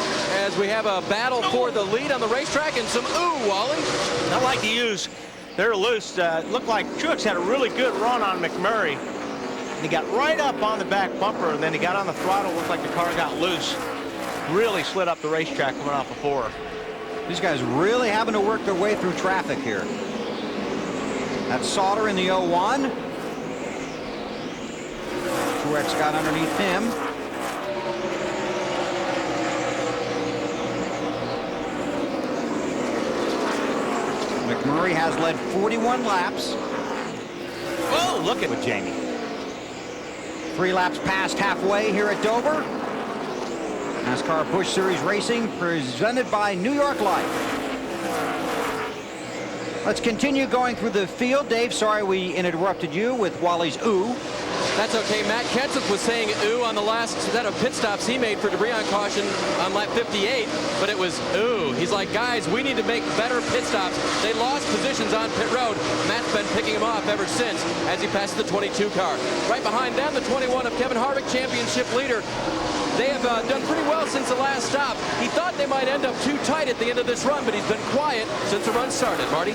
as we have a battle for the lead on the racetrack and some Wally. I like to use. They're loose. Looked like Truex had a really good run on McMurray. And he got right up on the back bumper, and then he got on the throttle. Looked like the car got loose. Really slid up the racetrack coming off of 4. These guys really having to work their way through traffic here. That's Sauter in the 01. Truex got underneath him. McMurray has led 41 laps. Oh, look at Jamie. 3 laps past halfway here at Dover. NASCAR Busch Series Racing presented by New York Life. Let's continue going through the field. Dave, sorry we interrupted you with Wally's ooh. That's okay. Matt Kenseth was saying ooh on the last set of pit stops he made for debris on caution on lap 58, but it was ooh. He's like, guys, we need to make better pit stops. They lost positions on pit road. Matt's been picking them off ever since as he passes the 22 car. Right behind them, the 21 of Kevin Harvick, championship leader. They have done pretty well since the last stop. He thought they might end up too tight at the end of this run, but he's been quiet since the run started. Marty?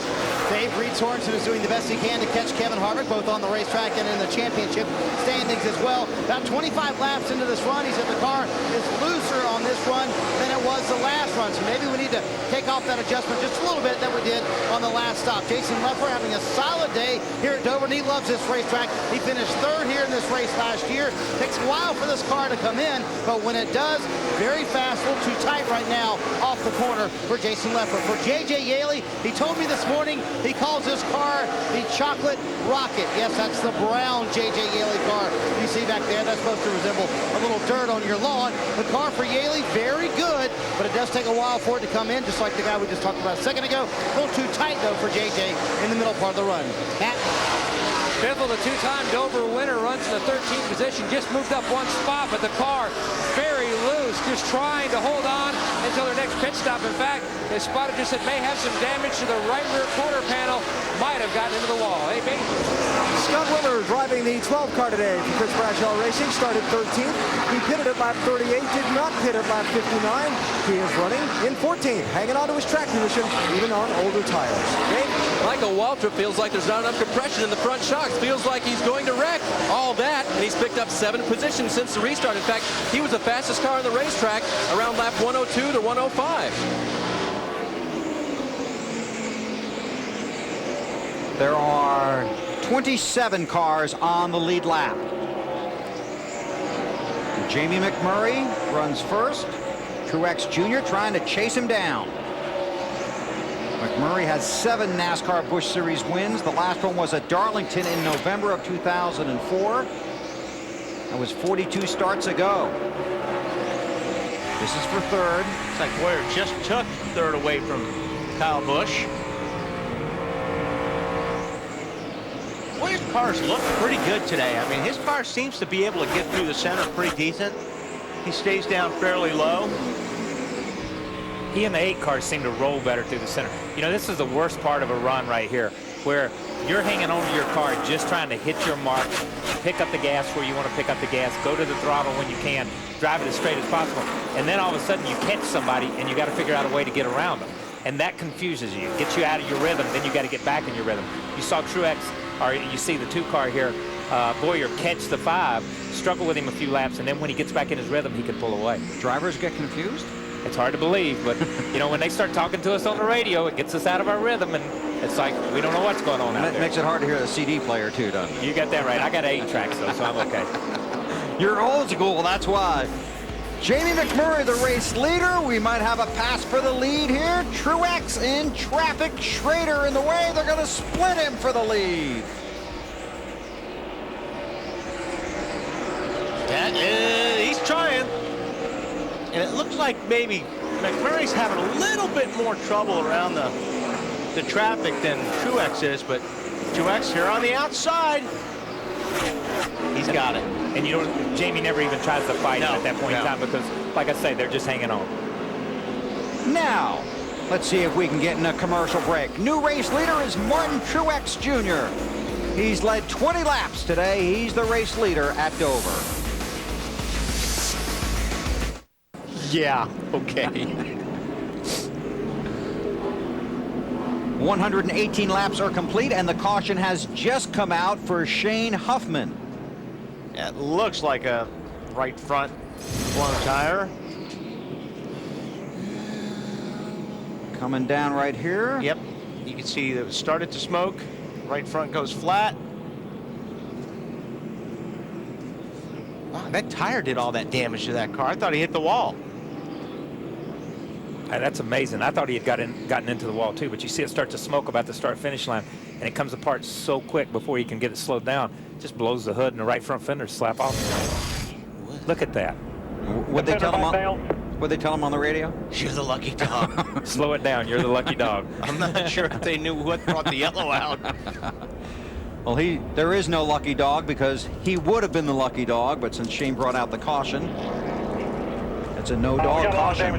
Dave, Reed Sorensen is doing the best he can to catch Kevin Harvick, both on the racetrack and in the championship standings as well. About 25 laps into this run, he said the car is looser on this run than it was the last run. So maybe we need to take off that adjustment just a little bit that we did on the last stop. Jason Leffler having a solid day here at Dover, and he loves this racetrack. He finished third here in this race last year. Takes a while for this car to come in, but when it does, very fast, a little too tight right now off the corner for Jason Leffler. For J.J. Yaley, he told me this morning he calls this car the Chocolate Rocket. Yes, that's the brown J.J. Yaley car you see back there. That's supposed to resemble a little dirt on your lawn. The car for Yaley, very good, but it does take a while for it to come in, just like the guy we just talked about a second ago. A little too tight, though, for J.J. in the middle part of the run. Matt? Biffle, the two-time Dover winner, runs in the 13th position, just moved up one spot, but the car very loose, just trying to hold on until their next pit stop. In fact, they spotted just it may have some damage to the right rear quarter panel, might have gotten into the wall. Hey, baby. Scott Willer driving the 12 car today for Chris Bradshaw Racing, started 13th. He pitted at lap 38, did not pit at lap 59. He is running in 14th, hanging on to his track position, even on older tires. Okay. Michael Waltrip feels like there's not enough compression in the front shocks. Feels like he's going to wreck all that, and he's picked up 7 positions since the restart. In fact, he was the fastest car on the racetrack around lap 102 to 105. There are 27 cars on the lead lap. Jamie McMurray runs first. Truex Jr. trying to chase him down. McMurray has 7 NASCAR Busch Series wins. The last one was at Darlington in November of 2004. That was 42 starts ago. This is for third. It's like Boyer just took third away from Kyle Busch. Boyer's cars look pretty good today. I mean, his car seems to be able to get through the center pretty decent. He stays down fairly low. He and the 8 cars seem to roll better through the center. You know, this is the worst part of a run right here, where you're hanging on to your car, just trying to hit your mark, pick up the gas where you want to pick up the gas, go to the throttle when you can, drive it as straight as possible. And then all of a sudden you catch somebody and you got to figure out a way to get around them. And that confuses you, gets you out of your rhythm, then you got to get back in your rhythm. You saw Truex, or you see the 2 car here, Boyer catch the 5, struggle with him a few laps, and then when he gets back in his rhythm, he can pull away. Drivers get confused? It's hard to believe, but you know, when they start talking to us on the radio, it gets us out of our rhythm, and it's like we don't know what's going on out there. It makes it hard to hear the CD player too, doesn't it? You got that right. I got 8 tracks though, so I'm okay. You're old school, that's why. Jamie McMurray, the race leader. We might have a pass for the lead here. Truex in traffic. Schrader in the way. They're going to split him for the lead. He's trying. And it looks like maybe McMurray's having a little bit more trouble around the traffic than Truex is, but Truex here on the outside. He's got it. And you know, Jamie never even tries to fight at that point in time because, like I say, they're just hanging on. Now, let's see if we can get in a commercial break. New race leader is Martin Truex Jr. He's led 20 laps today. He's the race leader at Dover. Yeah, okay. 118 laps are complete, and the caution has just come out for Shane Huffman. Yeah, it looks like a right front blown tire. Coming down right here. Yep, you can see that it started to smoke. Right front goes flat. Wow, that tire did all that damage to that car. I thought he hit the wall. That's amazing. I thought he had gotten into the wall too, but you see it start to smoke about the start-finish line, and it comes apart so quick before you can get it slowed down. Just blows the hood and the right front fender slap off. Look at that. What'd they tell him? What they tell him on the radio? You're the lucky dog. Slow it down. You're the lucky dog. I'm not sure if they knew what brought the yellow out. Well, there is no lucky dog because he would have been the lucky dog, but since Shane brought out the caution, it's a no dog caution.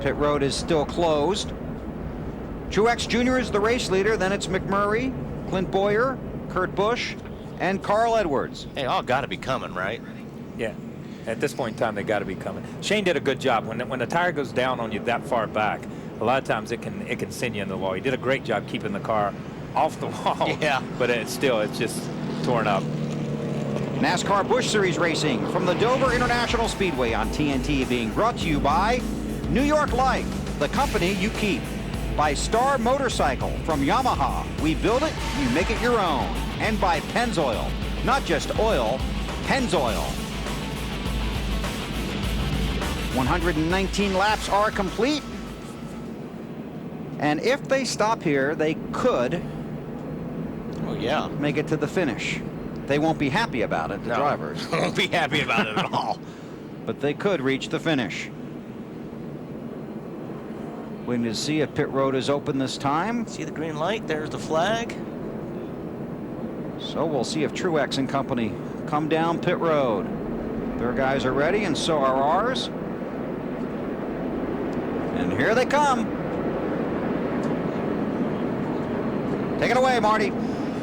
Pit road is still closed. Truex Jr. is the race leader. Then it's McMurray, Clint Bowyer, Kurt Busch, and Carl Edwards. Hey, all got to be coming, right? Yeah. At this point in time, they got to be coming. Shane did a good job. When the tire goes down on you that far back, a lot of times it can send you in the wall. He did a great job keeping the car off the wall. Yeah. But it's just torn up. NASCAR Busch Series racing from the Dover International Speedway on TNT, being brought to you by New York Life, the company you keep. By Star Motorcycle from Yamaha. We build it, you make it your own. And by Pennzoil. Not just oil, Pennzoil. 119 laps are complete. And if they stop here, they could make it to the finish. They won't be happy about it, the drivers. Won't be happy about it at all. But they could reach the finish. Waiting to see if pit road is open this time. See the green light? There's the flag. So we'll see if Truex and company come down pit road. Their guys are ready, and so are ours. And here they come. Take it away, Marty.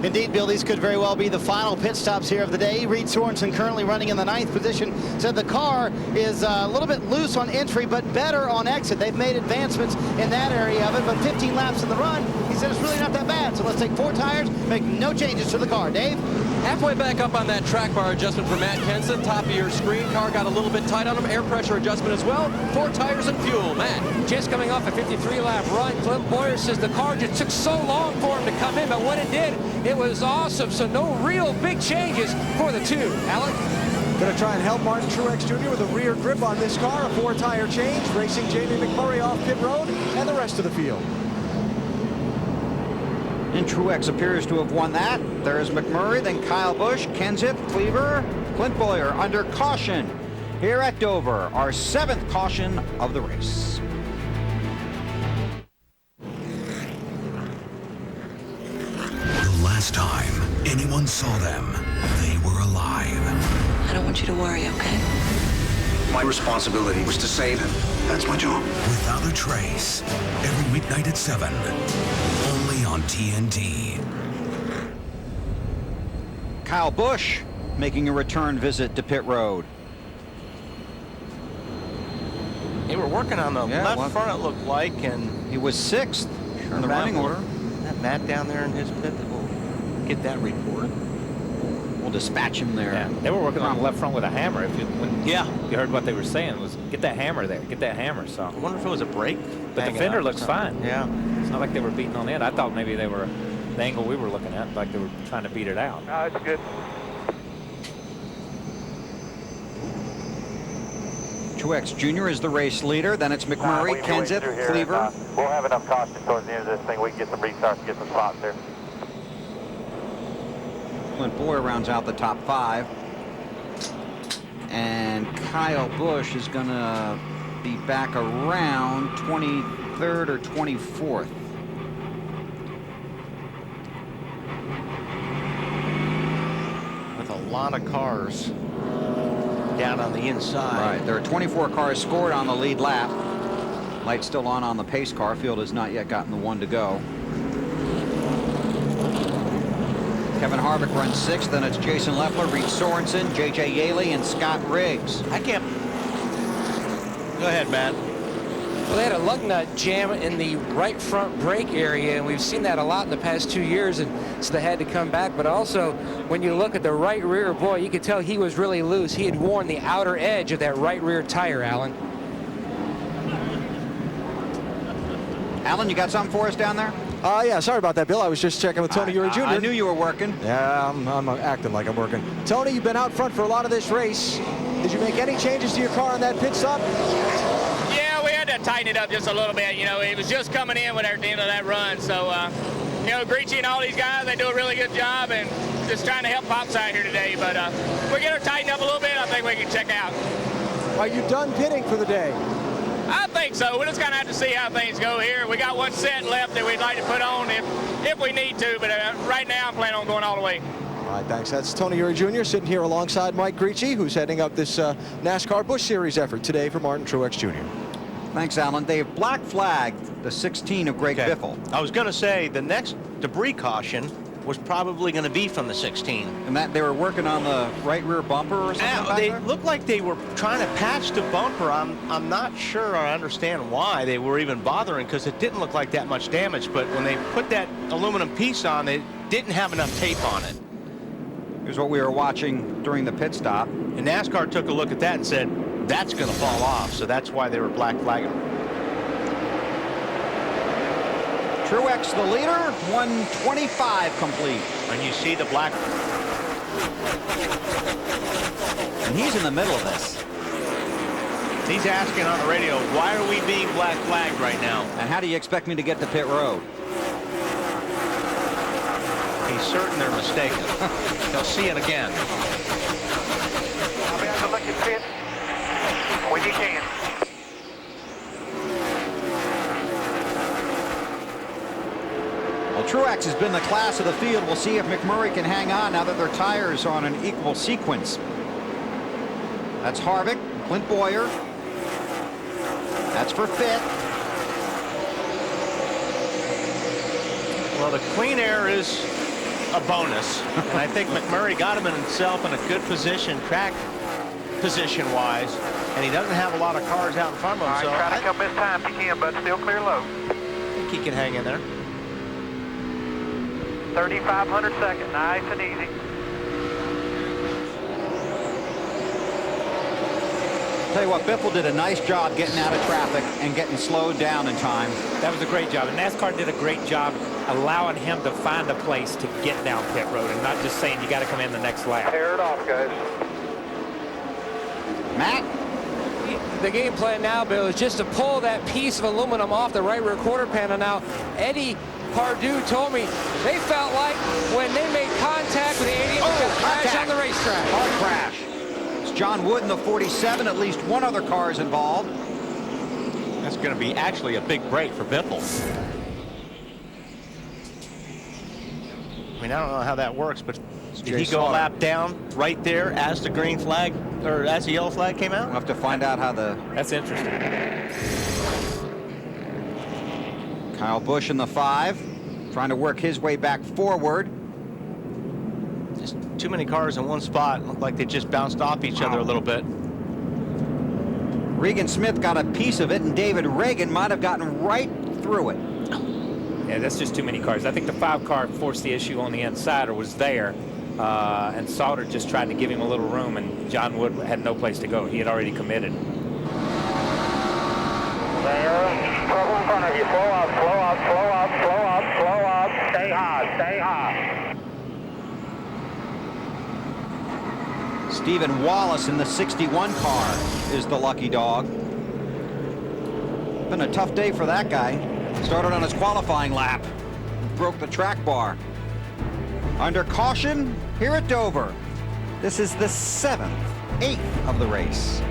Indeed, Bill, these could very well be the final pit stops here of the day. Reed Sorensen, currently running in the 9th position, said the car is a little bit loose on entry, but better on exit. They've made advancements in that area of it, but 15 laps in the run, he said it's really not that bad. So let's take 4 tires, make no changes to the car. Dave? Halfway back up on that track bar adjustment for Matt Kenseth. Top of your screen. Car got a little bit tight on him. Air pressure adjustment as well. 4 tires and fuel. Matt. Just coming off a 53-lap run, Clint Bowyer says the car just took so long for him to come in, but when it did, it was awesome. So no real big changes for the 2. Alan? Going to try and help Martin Truex Jr. with a rear grip on this car. A 4-tire change. Racing Jamie McMurray off pit road and the rest of the field. And Truex appears to have won that. There's McMurray, then Kyle Busch, Kenseth, Cleaver, Clint Bowyer under caution here at Dover, our 7th caution of the race. The last time anyone saw them, they were alive. I don't want you to worry, okay? My responsibility was to save him. That's my job. Without a trace, every weeknight at 7, only on TNT. Kyle Busch making a return visit to pit road. They were working on the left front, it looked like, and he was 6th in the running order. That Matt down there in his pit, we'll get that report. We'll dispatch him there. Yeah, they were working on the left front with a hammer. If you heard what they were saying, was get that hammer there, get that hammer. So I wonder if it was a brake. But the fender looks fine. Yeah, it's not like they were beating on the end. I thought maybe they were the angle we were looking at, like they were trying to beat it out. No, it's good. Truex Jr. is the race leader. Then it's McMurray, Kenseth, Cleaver. We'll have enough caution towards the end of this thing. We can get some restarts and get some spots there. Clint Bowyer rounds out the top 5. And Kyle Busch is going to be back around 23rd or 24th. With a lot of cars down on the inside. Right, there are 24 cars scored on the lead lap. Light still on the pace car. Field has not yet gotten the 1 to go. Kevin Harvick runs 6th, then it's Jason Leffler, Reed Sorensen, J.J. Yaley, and Scott Riggs. I can't. Go ahead, Matt. Well, they had a lug nut jam in the right front brake area, and we've seen that a lot in the past 2 years, and so they had to come back. But also, when you look at the right rear, boy, you could tell he was really loose. He had worn the outer edge of that right rear tire, Alan. Alan, you got something for us down there? Yeah, sorry about that, Bill. I was just checking with Tony Eury Jr. I knew you were working. Yeah, I'm acting like I'm working. Tony, you've been out front for a lot of this race. Did you make any changes to your car on that pit stop? Yeah, we had to tighten it up just a little bit. You know, it was just coming in at the end of that run. So, you know, Greachy and all these guys, they do a really good job, and just trying to help Pops out here today. But we're going to tighten up a little bit. I think we can check out. Are you done pitting for the day? I think so. We're just going to have to see how things go here. We got one set left that we'd like to put on if we need to, but right now I'm planning on going all the way. All right, thanks. That's Tony Eury Jr. sitting here alongside Mike Gricci, who's heading up this NASCAR Busch Series effort today for Martin Truex Jr. Thanks, Alan. They've black flagged the 16 of Greg Biffle. I was going to say the next debris caution was probably going to be from the 16. And that they were working on the right rear bumper or something back They there? looked like they were trying to patch the bumper. I'm not sure or understand why they were even bothering, because it didn't look like that much damage. But when they put that aluminum piece on, they didn't have enough tape on it. Here's what we were watching during the pit stop. And NASCAR took a look at that and said, that's going to fall off. So that's why they were black flagging. Truex the leader, 125 complete. And you see the black. And he's in the middle of this. He's asking on the radio, why are we being black flagged right now? And how do you expect me to get to pit road? He's certain they're mistaken. They'll see it again. I'll be able to look at pit when you can. Well, Truex has been the class of the field. We'll see if McMurray can hang on now that their tires are on an equal sequence. That's Harvick, Clint Boyer. That's for fifth. Well, the clean air is a bonus. And I think McMurray got himself in a good position, track position-wise. And he doesn't have a lot of cars out in front of him. All right, So try to come this time if you can, but still clear low. I think he can hang in there. 3,500 seconds, nice and easy. Tell you what, Biffle did a nice job getting out of traffic and getting slowed down in time. That was a great job. And NASCAR did a great job allowing him to find a place to get down pit road and not just saying you got to come in the next lap. Tear it off, guys. Matt? The game plan now, Bill, is just to pull that piece of aluminum off the right rear quarter panel. Now, Eddie Pardue told me they felt like when they made contact with the 80, oh, crash on the racetrack. Hard crash. It's John Wood in the 47. At least one other car is involved. That's going to be actually a big break for Biffle. I mean, I don't know how that works, but did he go a lap down right there as the green flag, or as the yellow flag came out? We'll have to find out how the... That's interesting. Kyle Busch in the 5, trying to work his way back forward. Just too many cars in one spot. Looked like they just bounced off each other a little bit. Regan Smith got a piece of it, and David Reagan might have gotten right through it. Yeah, that's just too many cars. I think the 5 car forced the issue on the inside, or was there, and Sauter just tried to give him a little room, and John Wood had no place to go. He had already committed. Trouble in front of you. Slow up, slow up, slow up, slow up, slow up. Stay high, stay high. Stephen Wallace in the 61 car is the lucky dog. Been a tough day for that guy. Started on his qualifying lap. Broke the track bar. Under caution here at Dover. This is the 7th, 8th of the race.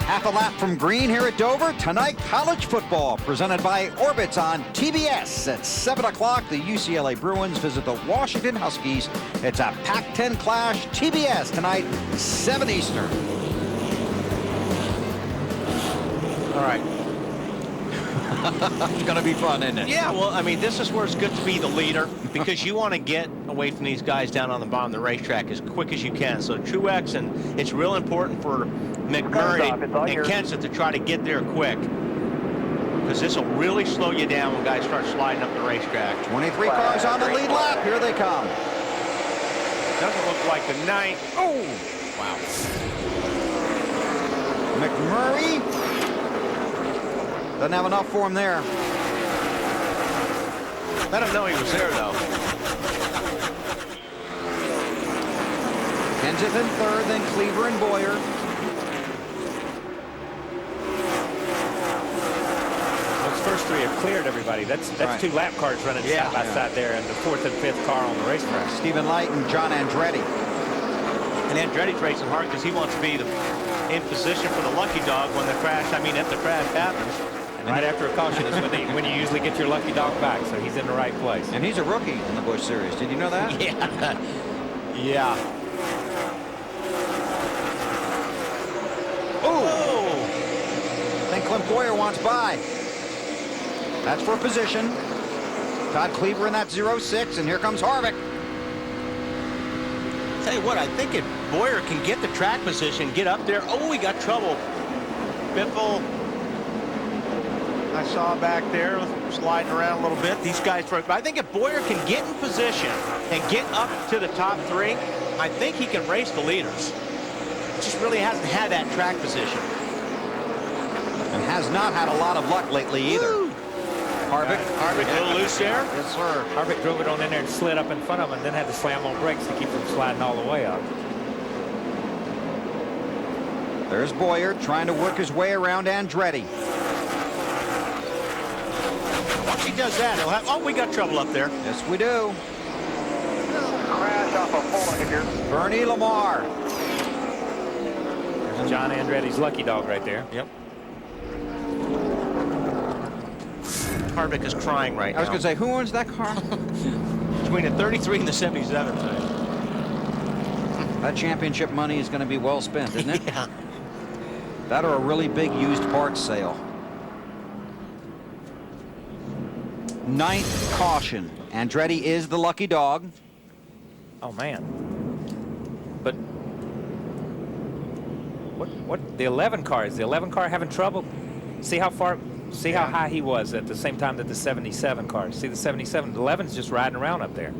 Half a lap from green here at Dover. Tonight, college football presented by Orbitz on TBS at 7 o'clock. The UCLA Bruins visit the Washington Huskies. It's a Pac-10 clash. TBS tonight, 7 Eastern. All right. It's going to be fun, isn't it? Yeah, well, I mean, this is where it's good to be the leader, because you want to get away from these guys down on the bottom of the racetrack as quick as you can. So Truex, and it's real important for McMurray and Kenseth to try to get there quick, because this will really slow you down when guys start sliding up the racetrack. 23 cars on the lead lap. Here they come. Doesn't look like the 9th. Oh, wow. McMurray doesn't have enough for him there. Let him know he was there, though. Kenseth in 3rd, then Cleaver and Boyer. Those first first three have cleared everybody. That's Right. 2 lap cars running Yeah. side by side there, and the 4th and 5th car on the racetrack. Stephen Light and John Andretti. And Andretti's racing hard because he wants to be in position for the lucky dog when the crash, if the crash happens. And right after a caution is when you usually get your lucky dog back, so he's in the right place. And he's a rookie in the Busch Series. Did you know that? Yeah. Yeah. Oh! I think Clint Bowyer wants by. That's for position. Todd Cleaver in that 06, and here comes Harvick. Tell you what, I think if Bowyer can get the track position, get up there. Oh, we got trouble. Biffle, I saw back there sliding around a little bit. These guys, but I think if Bowyer can get in position and get up to the top 3, I think he can race the leaders. Just really hasn't had that track position. And has not had a lot of luck lately either. Woo. Harvick. Harvick a little loose there. Yes, sir. Harvick drove it on in there and slid up in front of him, and then had to slam on brakes to keep from sliding all the way up. There's Bowyer trying to work his way around Andretti. Once he does that, he'll have. Oh, we got trouble up there. Yes, we do. Crash off of Fulton here. Bernie Lamar. There's John Andretti's lucky dog right there. Yep. Harvick is crying right now. I was going to say, who owns that car? Between the 33 and the 77 today. That championship money is going to be well spent, isn't it? Yeah. That or a really big used parts sale. 9th caution. Andretti is the lucky dog. Oh man. But what the 11 car is the 11 car having trouble? See how high he was at the same time that the 77 car. See the 77, the 11's just riding around up there.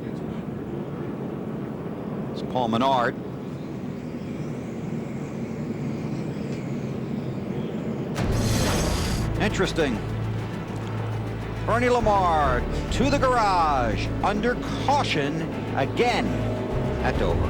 It's Paul Menard. Interesting. Bernie Lamar to the garage under caution again at Dover.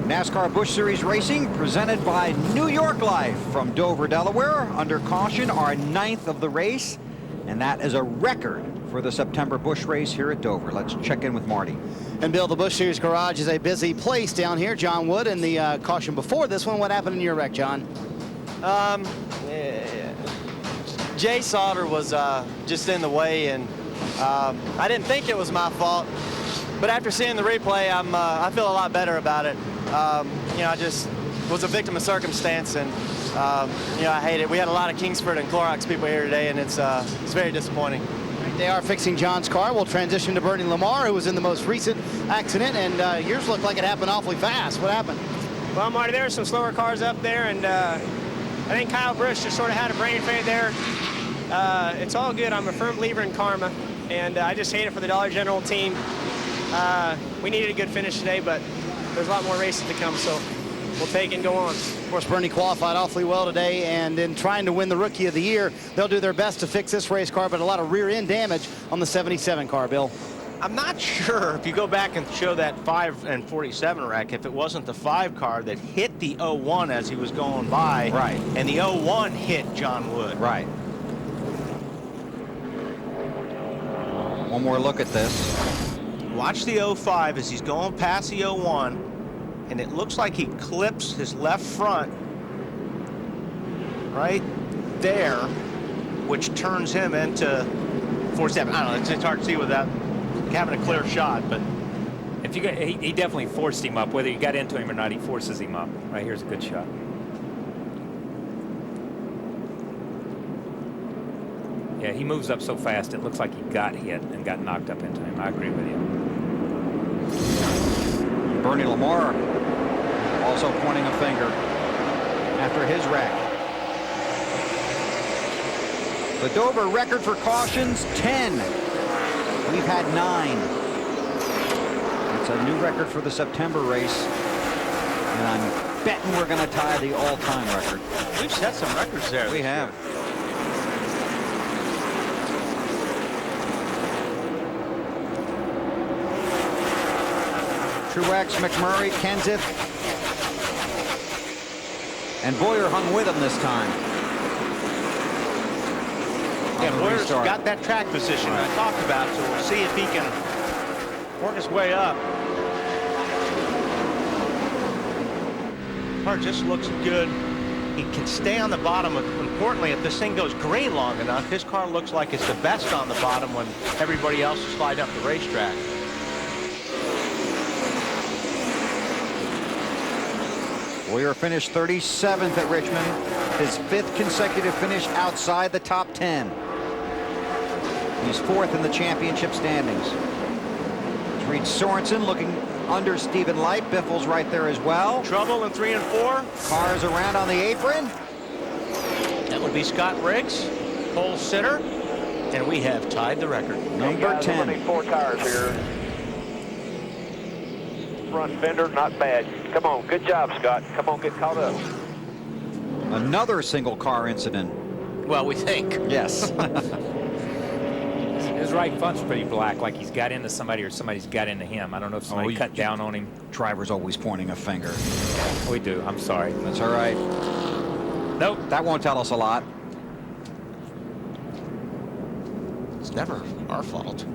NASCAR Busch Series Racing presented by New York Life from Dover, Delaware. Under caution, our 9th of the race, and that is a record for the September Busch race here at Dover. Let's check in with Marty. And Bill, the Busch Series garage is a busy place down here. John Wood in the caution before this one. What happened in your wreck, John? Jay Sauter was just in the way, and I didn't think it was my fault. But after seeing the replay, I feel a lot better about it. I just was a victim of circumstance, and I hate it. We had a lot of Kingsford and Clorox people here today, and it's very disappointing. They are fixing John's car. We'll transition to Bernie Lamar, who was in the most recent accident, and yours looked like it happened awfully fast. What happened? Well, Marty, there were some slower cars up there, and I think Kyle Busch just sort of had a brain fade there. It's all good. I'm a firm believer in karma, and I just hate it for the Dollar General team. We needed a good finish today, but there's a lot more races to come, so we'll take it and go on. Of course, Bernie qualified awfully well today, and in trying to win the Rookie of the Year, they'll do their best to fix this race car, but a lot of rear-end damage on the 77 car, Bill. I'm not sure if you go back and show that 5 and 47 wreck, if it wasn't the 5 car that hit the 01 as he was going by. Right. And the 01 hit John Wood. Right. One more look at this. Watch the 05 as he's going past the 01, and it looks like he clips his left front right there, which turns him into 47. I don't know, it's hard to see without having a clear shot, but If you got, he definitely forced him up. Whether you got into him or not, he forces him up. Right here's a good shot. Yeah, he moves up so fast, it looks like he got hit and got knocked up into him. I agree with you. Bernie Lamar also pointing a finger after his wreck. The Dover record for cautions, 10. We've had 9. It's a new record for the September race, and I'm betting we're going to tie the all-time record. We've set some records there. We have. Truex, McMurray, Kenseth. And Boyer hung with him this time. Yeah, Boyer's got that track position I talked about, so we'll see if he can work his way up. Car just looks good. He can stay on the bottom. Importantly, if this thing goes gray long enough, his car looks like it's the best on the bottom when everybody else is sliding up the racetrack. Boyer finished 37th at Richmond, his 5th consecutive finish outside the top 10. He's 4th in the championship standings. It's Reed Sorensen looking under Stephen Light. Biffle's right there as well. Trouble in 3 and 4. Cars around on the apron. That would be Scott Riggs, pole sitter, and we have tied the record. Number 10. Only 4 tires here. Front fender, not bad. Come on, good job, Scott. Come on, get caught up. Another single car incident. Well, we think. Yes. His right front's pretty black, like he's got into somebody or somebody's got into him. I don't know if somebody cut down on him. Driver's always pointing a finger. We do. I'm sorry. That's all right. Nope. That won't tell us a lot. It's never our fault.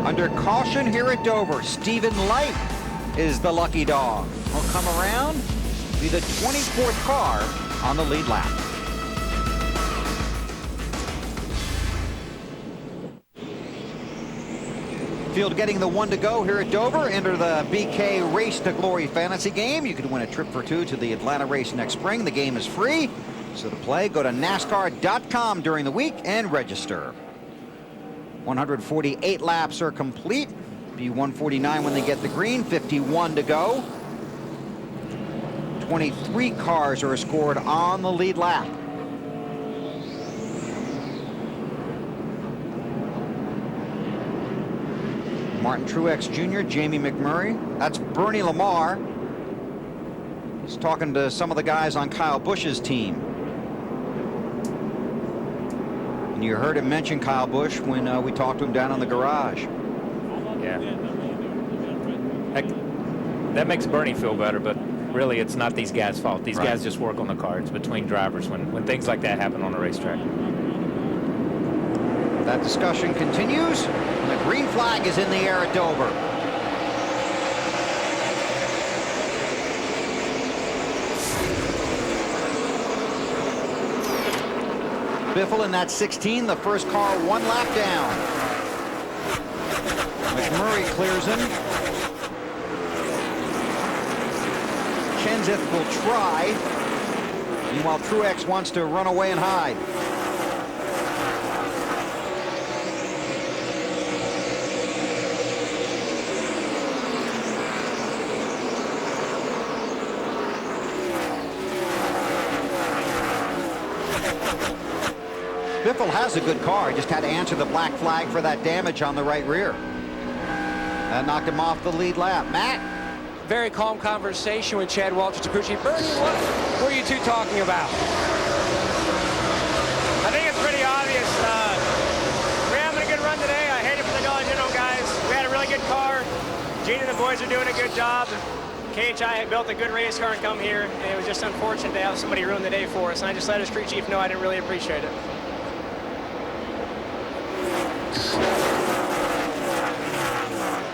Under caution here at Dover, Stephen Light is the lucky dog. He'll come around, be the 24th car on the lead lap. Field getting the 1 to go here at Dover. Enter the BK Race to Glory fantasy game. You can win a trip for 2 to the Atlanta race next spring. The game is free. So to play, go to NASCAR.com during the week and register. 148 laps are complete. Be 149 when they get the green. 51 to go. 23 cars are scored on the lead lap. Martin Truex Jr., Jamie McMurray. That's Bernie Lamar. He's talking to some of the guys on Kyle Busch's team. And you heard him mention Kyle Busch when we talked to him down in the garage. Yeah. That makes Bernie feel better, but really it's not these guys' fault. These guys just work on the car. It's between drivers when things like that happen on a racetrack. That discussion continues. And the green flag is in the air at Dover. Biffle in that 16, the first car 1 lap down. McMurray clears him. Kenseth will try. Meanwhile, Truex wants to run away and hide. Biffle has a good car. He just had to answer the black flag for that damage on the right rear. That knocked him off the lead lap. Matt? Very calm conversation with Chad Waltrip-Trippucci. Bernie, what were you two talking about? I think it's pretty obvious. We're having a good run today. I hate it for the Dollar General guys. We had a really good car. Gene and the boys are doing a good job. KHI had built a good race car and come here, and it was just unfortunate to have somebody ruin the day for us. And I just let his street chief know I didn't really appreciate it.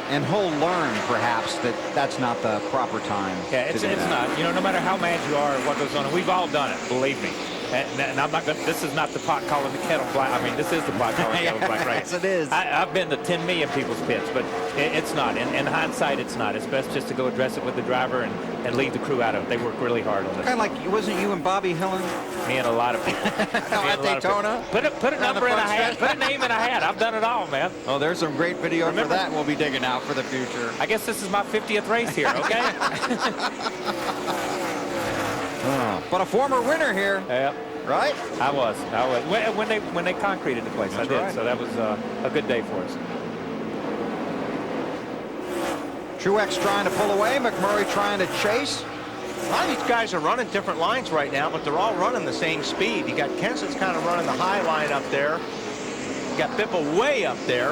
And he'll learn, perhaps, that that's not the proper time. Yeah, it's not. You know, no matter how mad you are at what goes on, and we've all done it, believe me. And I'm not going to, this is not the pot calling the kettle black. I mean, this is the pot calling the kettle black, right? Yes, it is. I've been to 10 million people's pits, but it's not. In hindsight, it's not. It's best just to go address it with the driver and leave the crew out of it. They work really hard on this. Kind of like, wasn't you and Bobby Hillin? Me and a lot of people. At Daytona? Put a number in a hat. Put a name in a hat. I've done it all, man. Oh, there's some great video for that we'll be digging out for the future. I guess this is my 50th race here, okay? But a former winner here. Yep. Right? I was. When they concreted the place, That's I did. right. So that was a good day for us. Truex trying to pull away. McMurray trying to chase. A lot of these guys are running different lines right now, but they're all running the same speed. You got Kenseth's kind of running the high line up there. got Biffle way up there.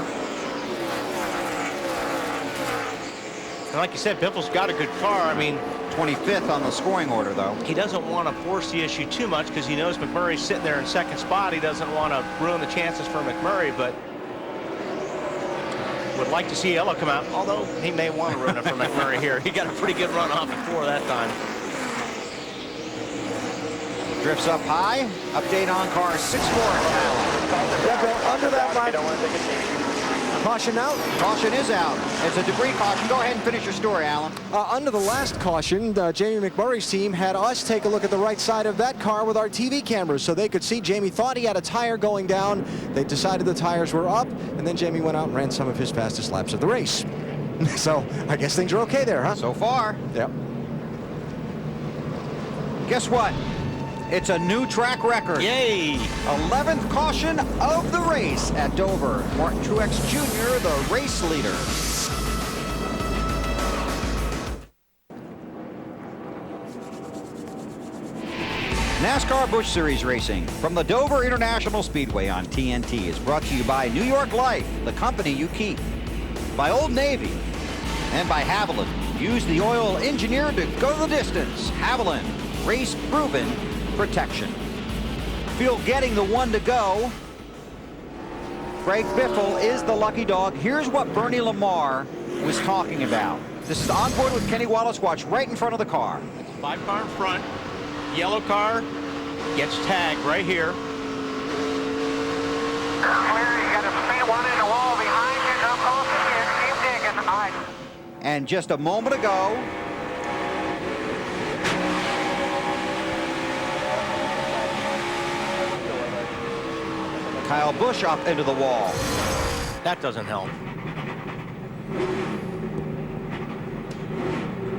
And like you said, Biffle's got a good car. I mean, 25th on the scoring order, though. he doesn't want to force the issue too much because he knows McMurray's sitting there in second spot. He doesn't want to ruin the chances for McMurray, but would like to see Ella come out, although he may want to ruin it for McMurray here. He got a pretty good run off before that time. Drifts up high. Update on car 6-4 now. Under that line. Caution out. Caution is out. It's a debris caution. Go ahead and finish your story, Alan. Under the last caution, Jamie McMurray's team had us take a look at the right side of that car with our TV cameras so they could see. Jamie thought he had a tire going down. They decided the tires were up, and then Jamie went out and ran some of his fastest laps of the race. So I guess things are okay there, huh? So far. Yep. Guess what? It's a new track record. Yay! 11th caution of the race at Dover. Martin Truex Jr., the race leader. NASCAR Busch Series racing from the Dover International Speedway on TNT is brought to you by New York Life, the company you keep, by Old Navy, and by Haviland. Use the oil engineered to go the distance. Haviland, race proven protection. Feel getting the one to go. Greg Biffle is the lucky dog. Here's what Bernie Lamar was talking about. This is on board with Kenny Wallace. Watch right in front of the car. 5 car in front. Yellow car gets tagged right here. Clear, you got a speed one in the wall behind you. Come close again. Keep digging. All right. And just a moment ago, Kyle Busch up into the wall. That doesn't help.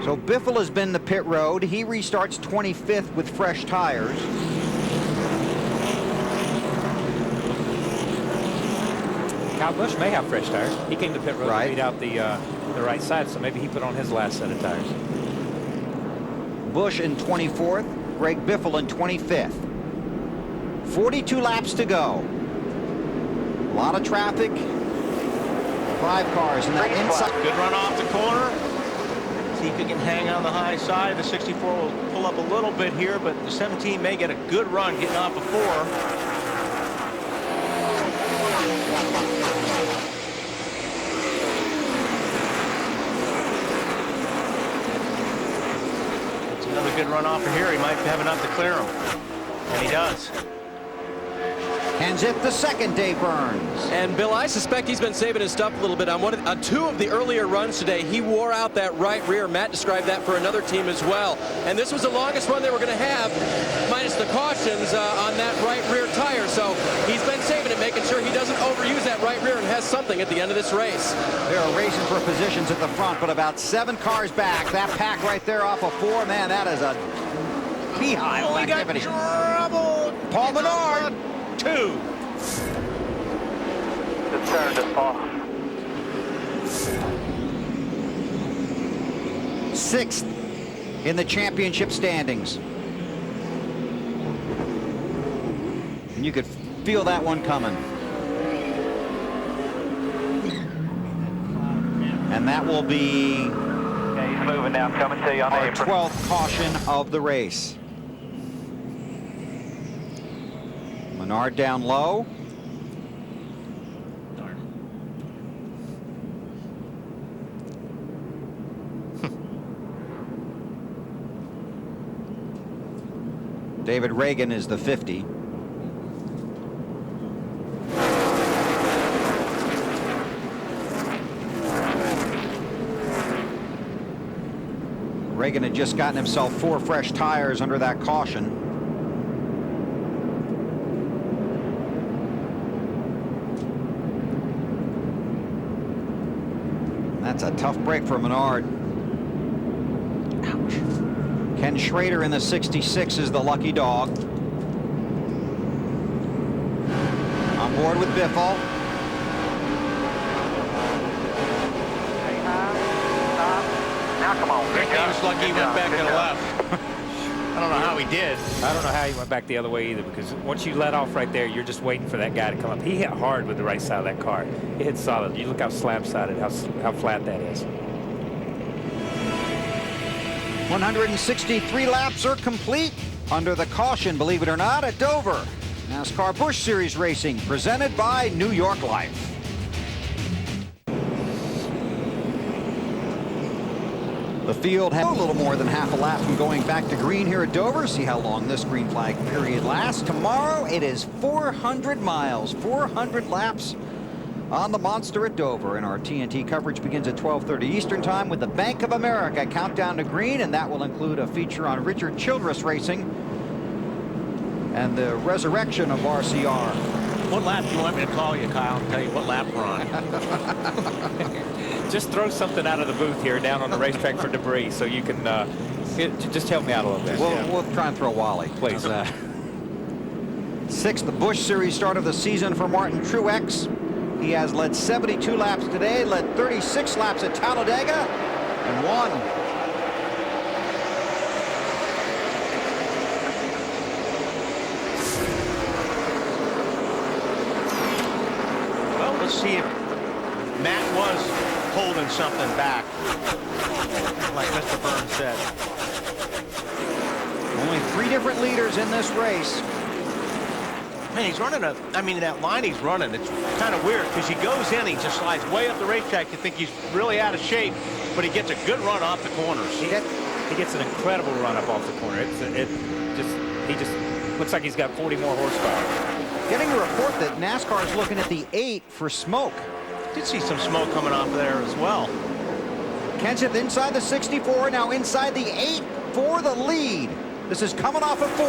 So Biffle has been the pit road. He restarts 25th with fresh tires. Kyle Busch may have fresh tires. He came to pit road to beat out the right side, so maybe he put on his last set of tires. Busch in 24th, Greg Biffle in 25th. 42 laps to go. A lot of traffic. 5 cars in that inside. Good run off the corner. See if he can hang on the high side. The 64 will pull up a little bit here, but the 17 may get a good run getting off before. It's another good run off of here. He might have enough to clear him. And he does. Kenseth, the second day Burns. And Bill, I suspect he's been saving his stuff a little bit. On 2 of the earlier runs today, he wore out that right rear. Matt described that for another team as well. And this was the longest run they were going to have, minus the cautions on that right rear tire. So he's been saving it, making sure he doesn't overuse that right rear and has something at the end of this race. They're racing for positions at the front, but about 7 cars back. That pack right there off of 4, man, that is a beehive of activity. Trouble. Paul Menard. 2. Good turn to Paul. 6th in the championship standings. And you could feel that one coming. And that will be Okay, he's moving now. Coming to you on the our apron. 12th caution of the race. Menard down low. David Reagan is the 50. Reagan had just gotten himself 4 fresh tires under that caution. That's a tough break for Menard. Ouch. Ken Schrader in the 66 is the lucky dog. On board with Biffle. Now come on. Rick was lucky he went back to the left. I don't know how he did. I don't know how he went back the other way either, because once you let off right there, you're just waiting for that guy to come up. He hit hard with the right side of that car. He hit solid. You look how slab-sided, how flat that is. 163 laps are complete under the caution, believe it or not, at Dover. NASCAR Busch Series racing presented by New York Life. The field had a little more than half a lap from going back to green here at Dover. See how long this green flag period lasts. Tomorrow it is 400 miles, 400 laps on the Monster at Dover. And our TNT coverage begins at 12:30 Eastern Time with the Bank of America countdown to green, and that will include a feature on Richard Childress Racing and the resurrection of RCR. What lap do you want me to call you, Kyle, and tell you what lap we're on? Just throw something out of the booth here down on the racetrack for debris, so you can just help me out a little bit. We'll try and throw Wally, please. Sixth, the Busch Series start of the season for Martin Truex. He has led 72 laps today, led 36 laps at Talladega, and won. Well, let's see if Matt was holding something back, like Mr. Burns said. Only 3 different leaders in this race. Man, he's running that line he's running, it's kind of weird because he goes in, he just slides way up the racetrack. You think he's really out of shape, but he gets a good run off the corners. He gets an incredible run up off the corner. He just looks like he's got 40 more horsepower. Getting a report that NASCAR is looking at the 8 for smoke. Did see some smoke coming off there as well. Kenseth inside the 64, now inside the 8 for the lead. This is coming off of 4.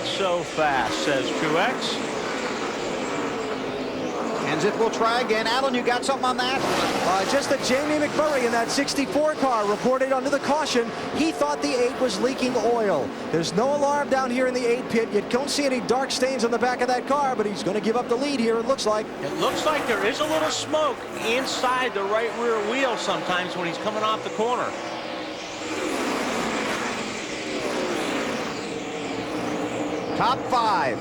So fast, says Truex. Kenseth will try again. Alan, you got something on that? Just that Jamie McMurray in that 64 car reported under the caution he thought the 8 was leaking oil. There's no alarm down here in the 8 pit. You don't see any dark stains on the back of that car, but he's going to give up the lead here, it looks like. It looks like there is a little smoke inside the right rear wheel sometimes when he's coming off the corner. Top 5.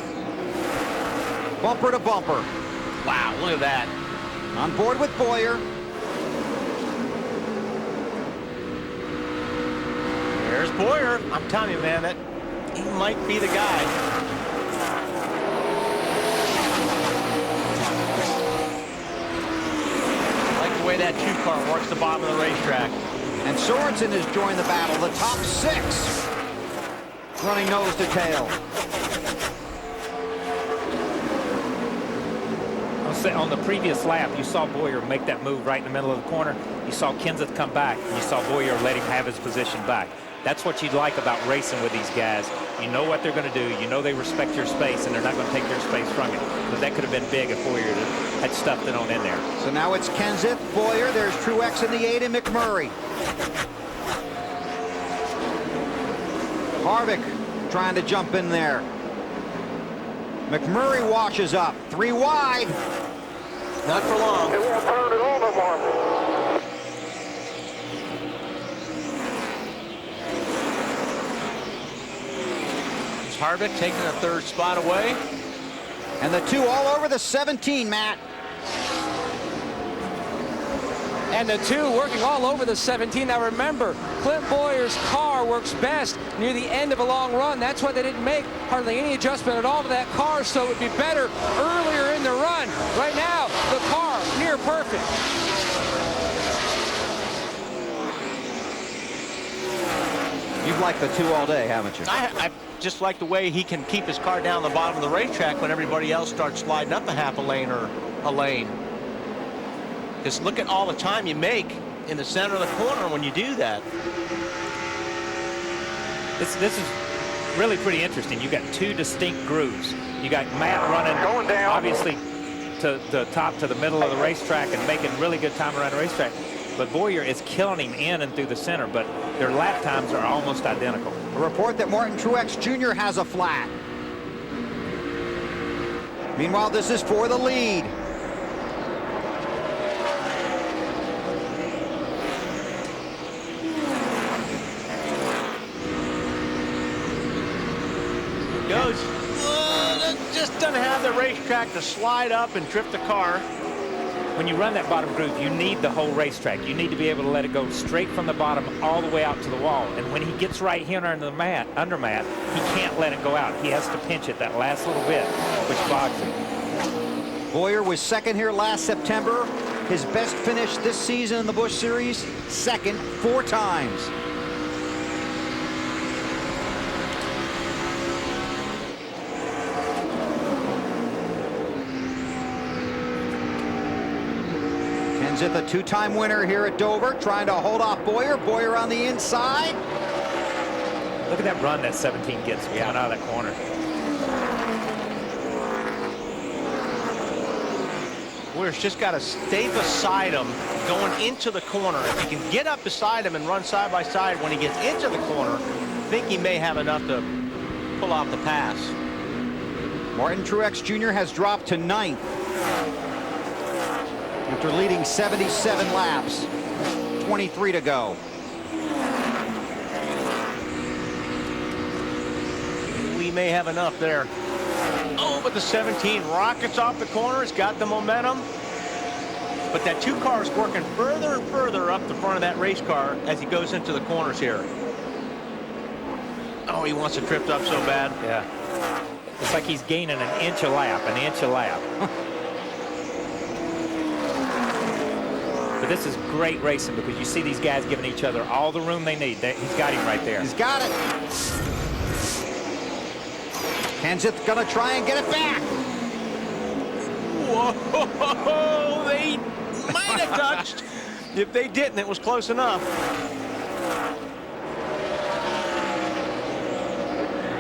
Bumper to bumper. Wow, look at that. On board with Bowyer. There's Bowyer. I'm telling you, man, that he might be the guy. I like the way that 2 car works the bottom of the racetrack. And Sorensen has joined the battle. The top 6. Running nose to tail. On the previous lap, you saw Bowyer make that move right in the middle of the corner. You saw Kenseth come back, and you saw Bowyer let him have his position back. That's what you'd like about racing with these guys. You know what they're going to do. You know they respect your space, and they're not going to take their space from you. Because that could have been big if Bowyer had stuffed it on in there. So now it's Kenseth, Bowyer. There's Truex in the 8 and McMurray. Harvick trying to jump in there. McMurray washes up. 3 wide. Not for long. It won't turn it over more. Is Harvick taking a 3rd spot away? And the 2 all over the 17, Matt. And the 2 working all over the 17. Now remember, Clint Bowyer's car works best near the end of a long run. That's why they didn't make hardly any adjustment at all to that car, so it would be better earlier in the run. Right now, the car near perfect. You've liked the 2 all day, haven't you? I just like the way he can keep his car down the bottom of the racetrack when everybody else starts sliding up a half a lane or a lane. Just look at all the time you make in the center of the corner when you do that. This is really pretty interesting. You got 2 distinct grooves. You got Matt running obviously to the top to the middle of the racetrack and making really good time around the racetrack. But Bowyer is killing him in and through the center, but their lap times are almost identical. A report that Martin Truex Jr. has a flat. Meanwhile, this is for the lead. goes. Just doesn't have the racetrack to slide up and trip the car. When you run that bottom groove, you need the whole racetrack. You need to be able to let it go straight from the bottom all the way out to the wall. And when he gets right here under the mat, he can't let it go out. He has to pinch it that last little bit, which bogs him. Bowyer was second here last September. His best finish this season in the Busch Series, second 4 times. Kenseth, a 2-time winner here at Dover, trying to hold off Bowyer. Bowyer on the inside. Look at that run that 17 gets coming out of that corner. Boyer's just got to stay beside him going into the corner. If he can get up beside him and run side by side when he gets into the corner, I think he may have enough to pull off the pass. Martin Truex Jr. has dropped to 9th. After leading 77 laps, 23 to go. We may have enough there. Oh, but the 17 rockets off the corner. It's got the momentum. But that 2 car is working further and further up the front of that race car as he goes into the corners here. Oh, he wants to trip up so bad. Yeah. It's like he's gaining an inch a lap, But this is great racing because you see these guys giving each other all the room they need. He's got him right there. He's got it. Kenseth gonna try and get it back. Whoa, they might have touched. If they didn't, it was close enough.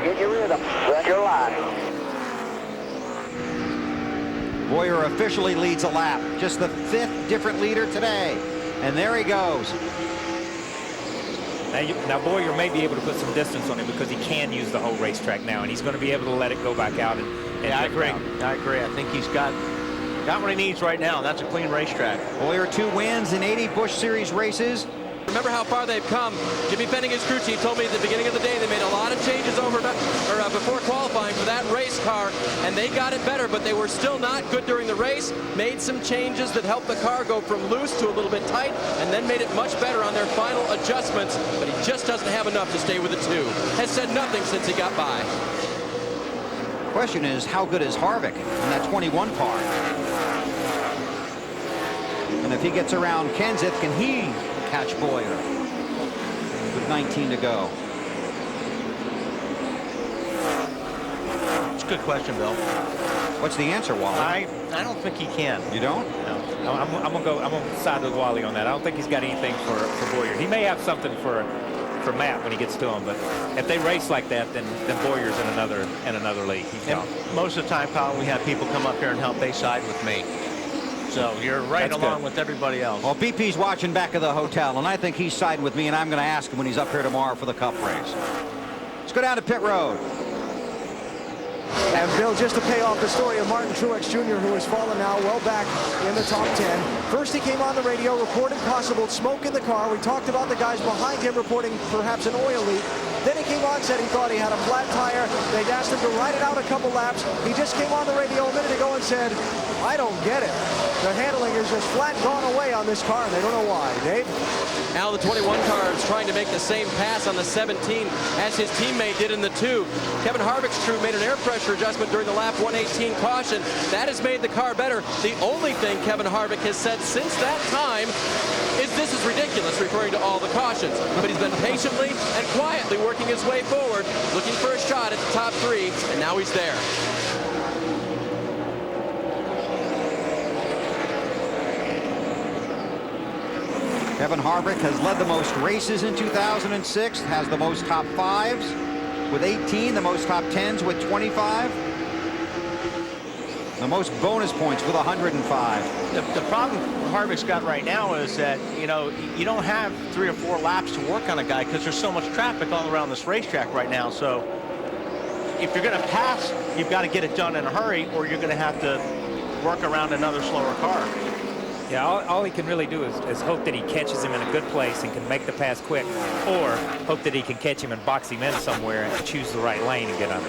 Get your rhythm. Run your line. Bowyer officially leads a lap. Just the 5th different leader today. And there he goes. Now Bowyer may be able to put some distance on him because he can use the whole racetrack now, and he's going to be able to let it go back out. Yeah, I agree. I agree. I think he's got what he needs right now. That's a clean racetrack. Bowyer 2 wins in 80 Busch Series races. Remember how far they've come. Jimmy Fenning's crew chief told me at the beginning of the day they made a lot of changes before qualifying for that race car, and they got it better, but they were still not good during the race. Made some changes that helped the car go from loose to a little bit tight, and then made it much better on their final adjustments, but he just doesn't have enough to stay with the 2. Has said nothing since he got by. Question is, how good is Harvick in that 21 car? And if he gets around Kenseth, can he catch Bowyer with 19 to go? It's a good question, Bill. What's the answer, Wally? I don't think he can. You don't? No. I'm gonna side with Wally on that. I don't think he's got anything for Bowyer. He may have something for Matt when he gets to him, but if they race like that, then Bowyer's in another league. He's gone. Most of the time, Kyle, we have people come up here and help. They side with me. So you're right along with everybody else. Well, BP's watching back of the hotel, and I think he's siding with me, and I'm going to ask him when he's up here tomorrow for the Cup race. Let's go down to pit road. And Bill, just to pay off the story of Martin Truex Jr., who has fallen now well back in the top 10. First, he came on the radio, reported possible smoke in the car. We talked about the guys behind him reporting perhaps an oil leak. Then he came on, said he thought he had a flat tire. They'd asked him to ride it out a couple laps. He just came on the radio a minute ago and said, I don't get it. The handling is just flat gone away on this car, and they don't know why. Dave? Now the 21 car is trying to make the same pass on the 17 as his teammate did in the 2. Kevin Harvick's crew made an air pressure adjustment during the lap 118 caution. That has made the car better. The only thing Kevin Harvick has said since that time is this is ridiculous, referring to all the cautions. But he's been patiently and quietly working his way forward, looking for a shot at the top 3, and now he's there. Kevin Harvick has led the most races in 2006, has the most top 5s with 18, the most top 10s with 25, the most bonus points with 105. The problem Harvick's got right now is that, you know, you don't have 3 or 4 laps to work on a guy because there's so much traffic all around this racetrack right now. So if you're going to pass, you've got to get it done in a hurry, or you're going to have to work around another slower car. Yeah, all he can really do is hope that he catches him in a good place and can make the pass quick, or hope that he can catch him and box him in somewhere and choose the right lane and get under.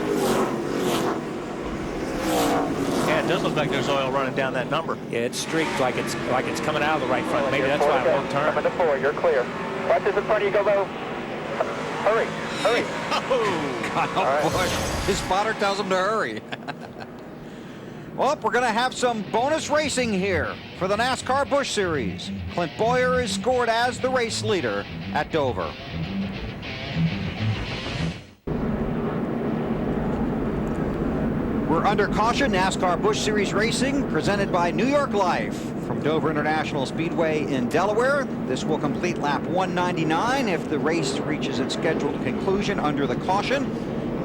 does look like there's oil running down that number. Yeah, it's streaked like it's coming out of the right front. Maybe that's why it won't turn. Coming to 4, you're clear. Watch this in front of you, go low. Hurry, hurry. Kyle Busch. His spotter tells him to hurry. Well, we're going to have some bonus racing here for the NASCAR Busch Series. Clint Bowyer is scored as the race leader at Dover. We're under caution. NASCAR Busch Series Racing presented by New York Life from Dover International Speedway in Delaware. This will complete lap 199 if the race reaches its scheduled conclusion under the caution.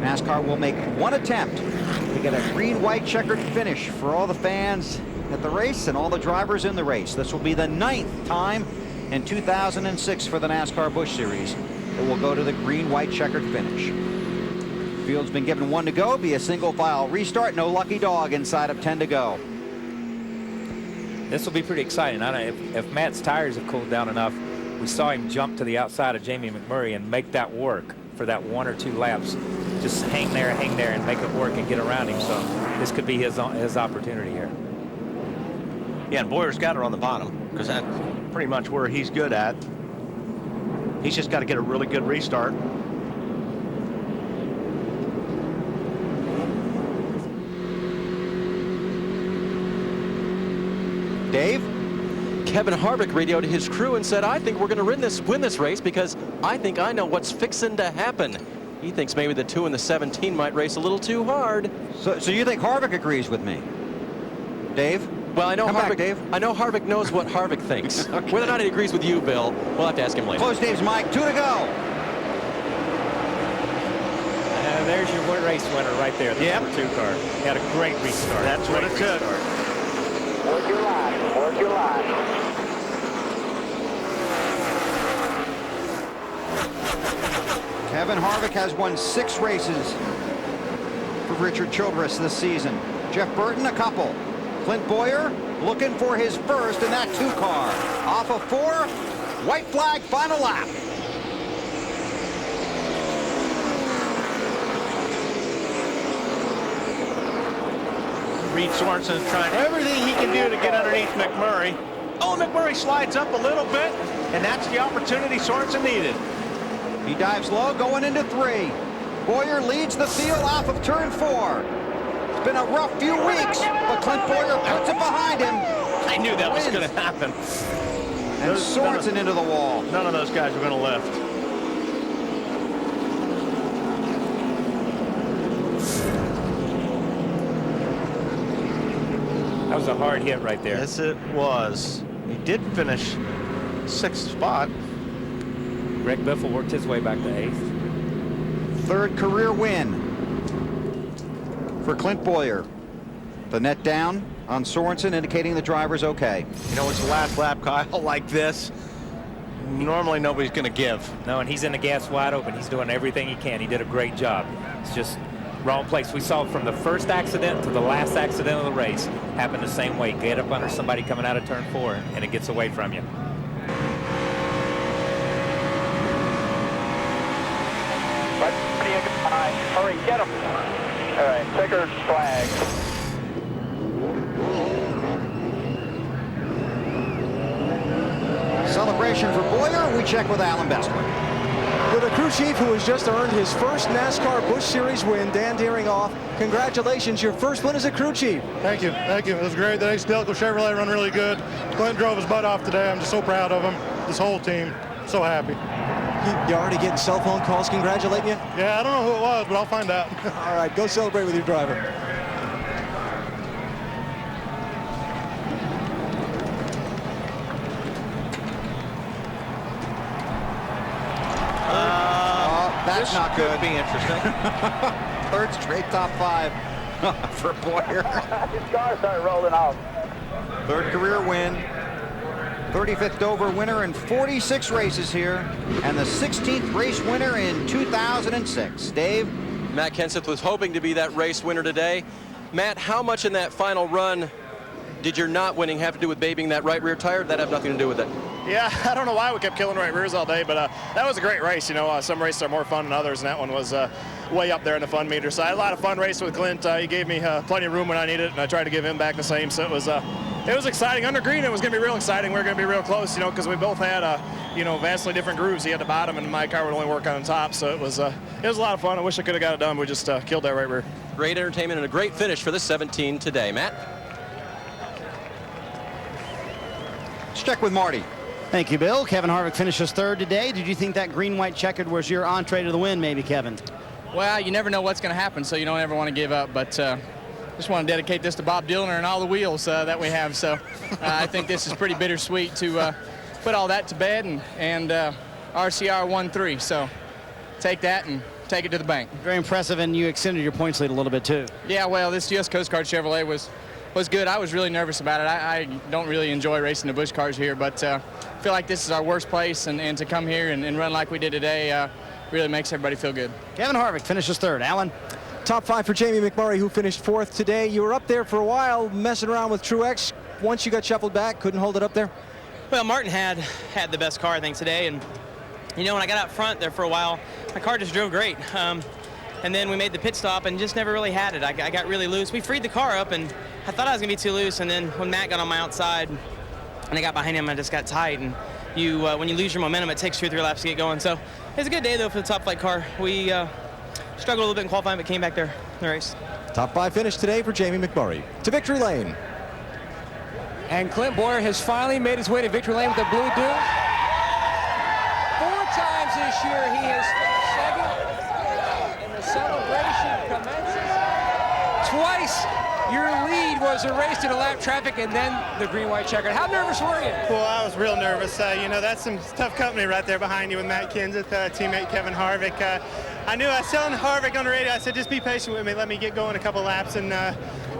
NASCAR will make one attempt to get a green-white checkered finish for all the fans at the race and all the drivers in the race. This will be the 9th time in 2006 for the NASCAR Busch Series. It will go to the green-white checkered finish. Field's been given 1 to go, be a single file restart, no lucky dog inside of 10 to go. This will be pretty exciting. I don't know if Matt's tires have cooled down enough. We saw him jump to the outside of Jamie McMurray and make that work for that 1 or 2 laps. Just hang there, and make it work and get around him. So this could be his opportunity here. Yeah, and Bowyer's got her on the bottom because that's pretty much where he's good at. He's just got to get a really good restart. Dave? Kevin Harvick radioed his crew and said, I think we're going to win this race because I think I know what's fixing to happen. He thinks maybe the 2 and the 17 might race a little too hard. So you think Harvick agrees with me? Dave? Well, I know Come Harvick. back, Dave. I know Harvick knows what Harvick thinks. Okay. Whether or not he agrees with you, Bill, we'll have to ask him later. Close Dave's mic. 2 to go. There's your race winner right there, the number 2 car. Had a great restart. That's what it took. Work your line, work your line. Kevin Harvick has won 6 races for Richard Childress this season. Jeff Burton, a couple. Clint Bowyer looking for his first in that 2 car. Off of 4, white flag, final lap. Reed Sorensen's trying everything he can do to get underneath McMurray. Oh, McMurray slides up a little bit, and that's the opportunity Sorensen needed. He dives low, going into 3. Bowyer leads the field off of turn 4. It's been a rough few weeks, but Clint Bowyer puts it behind him. I knew that was going to happen. And Sorensen into the wall. None of those guys were going to lift. That was a hard hit right there. Yes, it was. He did finish 6th spot. Greg Biffle worked his way back to 8th. 3rd career win for Clint Bowyer. The net down on Sorensen, indicating the driver's okay. You know, it's the last lap, Kyle, like this. Normally nobody's going to give. No, and he's in the gas wide open. He's doing everything he can. He did a great job. It's just wrong place. We saw from the first accident to the last accident of the race happen the same way. Get up under somebody coming out of turn 4 and it gets away from you. Hurry, get him. All right, checkered flag. Celebration for Bowyer. We check with Alan Bestwick. With a crew chief who has just earned his first NASCAR Busch Series win, Dan Deeringoff, congratulations, your first win as a crew chief. Thank you, thank you. It was great. The Ace Delco Chevrolet run really good. Clint drove his butt off today. I'm just so proud of him. This whole team, so happy. You already getting cell phone calls congratulating you? Yeah, I don't know who it was, but I'll find out. All right, go celebrate with your driver. That's not good. Be interesting. 3rd straight top 5 for Bowyer. His car started rolling off. 3rd career win. 35th Dover winner in 46 races here, and the 16th race winner in 2006. Dave? Matt Kenseth was hoping to be that race winner today. Matt, how much in that final run did your not winning have to do with babying that right rear tire? That have nothing to do with it. Yeah, I don't know why we kept killing right rears all day, but that was a great race. You know, some races are more fun than others, and that one was way up there in the fun meter. So I had a lot of fun racing with Clint. He gave me plenty of room when I needed it, and I tried to give him back the same. So it was exciting. Under green, it was going to be real exciting. We were going to be real close, you know, because we both had, you know, vastly different grooves. He had the bottom, and my car would only work on the top. So it was a lot of fun. I wish I could have got it done. We just killed that right rear. Great entertainment and a great finish for this 17 today. Matt? Let's check with Marty. Thank you, Bill. Kevin Harvick finishes third today. Did you think that green-white checkered was your entree to the win, maybe, Kevin? Well, you never know what's going to happen, so you don't ever want to give up. But just want to dedicate this to Bob Dylan and all the wheels that we have. So I think this is pretty bittersweet to put all that to bed, and RCR 1-3. So take that and take it to the bank. Very impressive, and you extended your points lead a little bit, too. Yeah, well, this U.S. Coast Guard Chevrolet was good. I was really nervous about it. I don't really enjoy racing the Busch cars here, but I feel like this is our worst place, and to come here and run like we did today really makes everybody feel good. Kevin Harvick finishes third. Alan? Top 5 for Jamie McMurray, who finished 4th today. You were up there for a while messing around with Truex. Once you got shuffled back, couldn't hold it up there? Well, Martin had the best car, I think, today. And, you know, when I got out front there for a while, my car just drove great. And then we made the pit stop and just never really had it. I got really loose. We freed the car up, and I thought I was going to be too loose. And then when Matt got on my outside and I got behind him, I just got tight. And when you lose your momentum, it takes 2 or 3 laps to get going. So it was a good day, though, for the top flight car. We struggled a little bit in qualifying, but came back there in the race. Top 5 finish today for Jamie McMurray. To victory lane. And Clint Bowyer has finally made his way to victory lane with the Blue Doom. 4 times this year he has finished second, and the celebration commences. Twice your lead was erased in a lap traffic, and then the green-white checkered. How nervous were you? Well, I was real nervous. You know, that's some tough company right there behind you with Matt Kenseth, teammate Kevin Harvick. I knew I was telling Harvick on the radio, I said, just be patient with me, let me get going a couple laps, and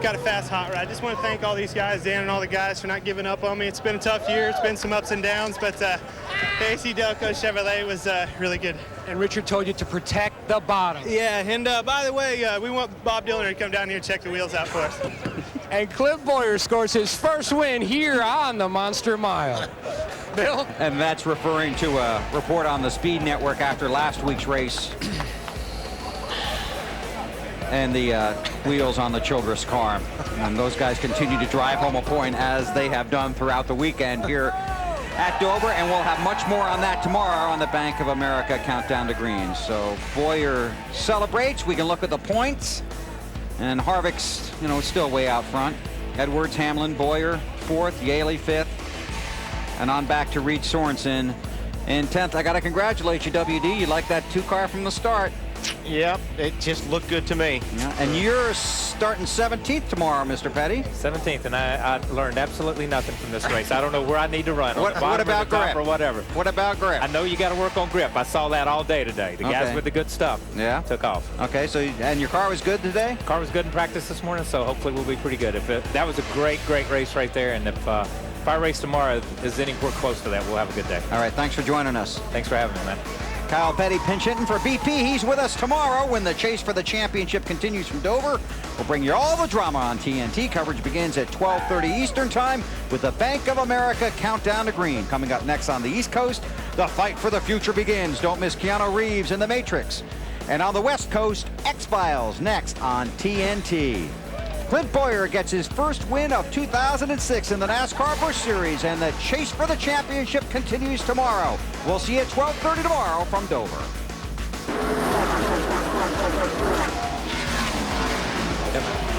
got a fast hot ride. I just want to thank all these guys, Dan and all the guys, for not giving up on me. It's been a tough year. It's been some ups and downs, but the AC Delco Chevrolet was really good. And Richard told you to protect the bottom. Yeah, and by the way, we want Bob Dylan to come down here and check the wheels out for us. And Clint Bowyer scores his first win here on the Monster Mile. Bill? And that's referring to a report on the Speed Network after last week's race. And the wheels on the Childress car. And those guys continue to drive home a point as they have done throughout the weekend here at Dover, and we'll have much more on that tomorrow on the Bank of America Countdown to Green. So Bowyer celebrates. We can look at the points, and Harvick's, you know, still way out front. Edwards, Hamlin, Bowyer 4th, Yaley 5th, and on back to Reed Sorensen in 10th. I got to congratulate you, WD. You like that 2-car from the start. Yep, it just looked good to me. Yeah, and you're starting 17th tomorrow, Mr. Petty. 17th, and I learned absolutely nothing from this race. I don't know where I need to run. What about grip? Or whatever. What about grip? I know you got to work on grip. I saw that all day today. The guys with the good stuff took off. Okay, so and your car was good today? Car was good in practice this morning, so hopefully we'll be pretty good. That was a great race right there, and if our race tomorrow is anywhere close to that, we'll have a good day. All right, thanks for joining us. Thanks for having me, man. Kyle Petty pinch hitting for BP. He's with us tomorrow when the chase for the championship continues from Dover. We'll bring you all the drama on TNT. Coverage begins at 12:30 Eastern Time with the Bank of America Countdown to Green. Coming up next on the East Coast, the fight for the future begins. Don't miss Keanu Reeves in The Matrix. And on the West Coast, X-Files next on TNT. Clint Bowyer gets his first win of 2006 in the NASCAR Busch Series, and the chase for the championship continues tomorrow. We'll see you at 12:30 tomorrow from Dover. Yep.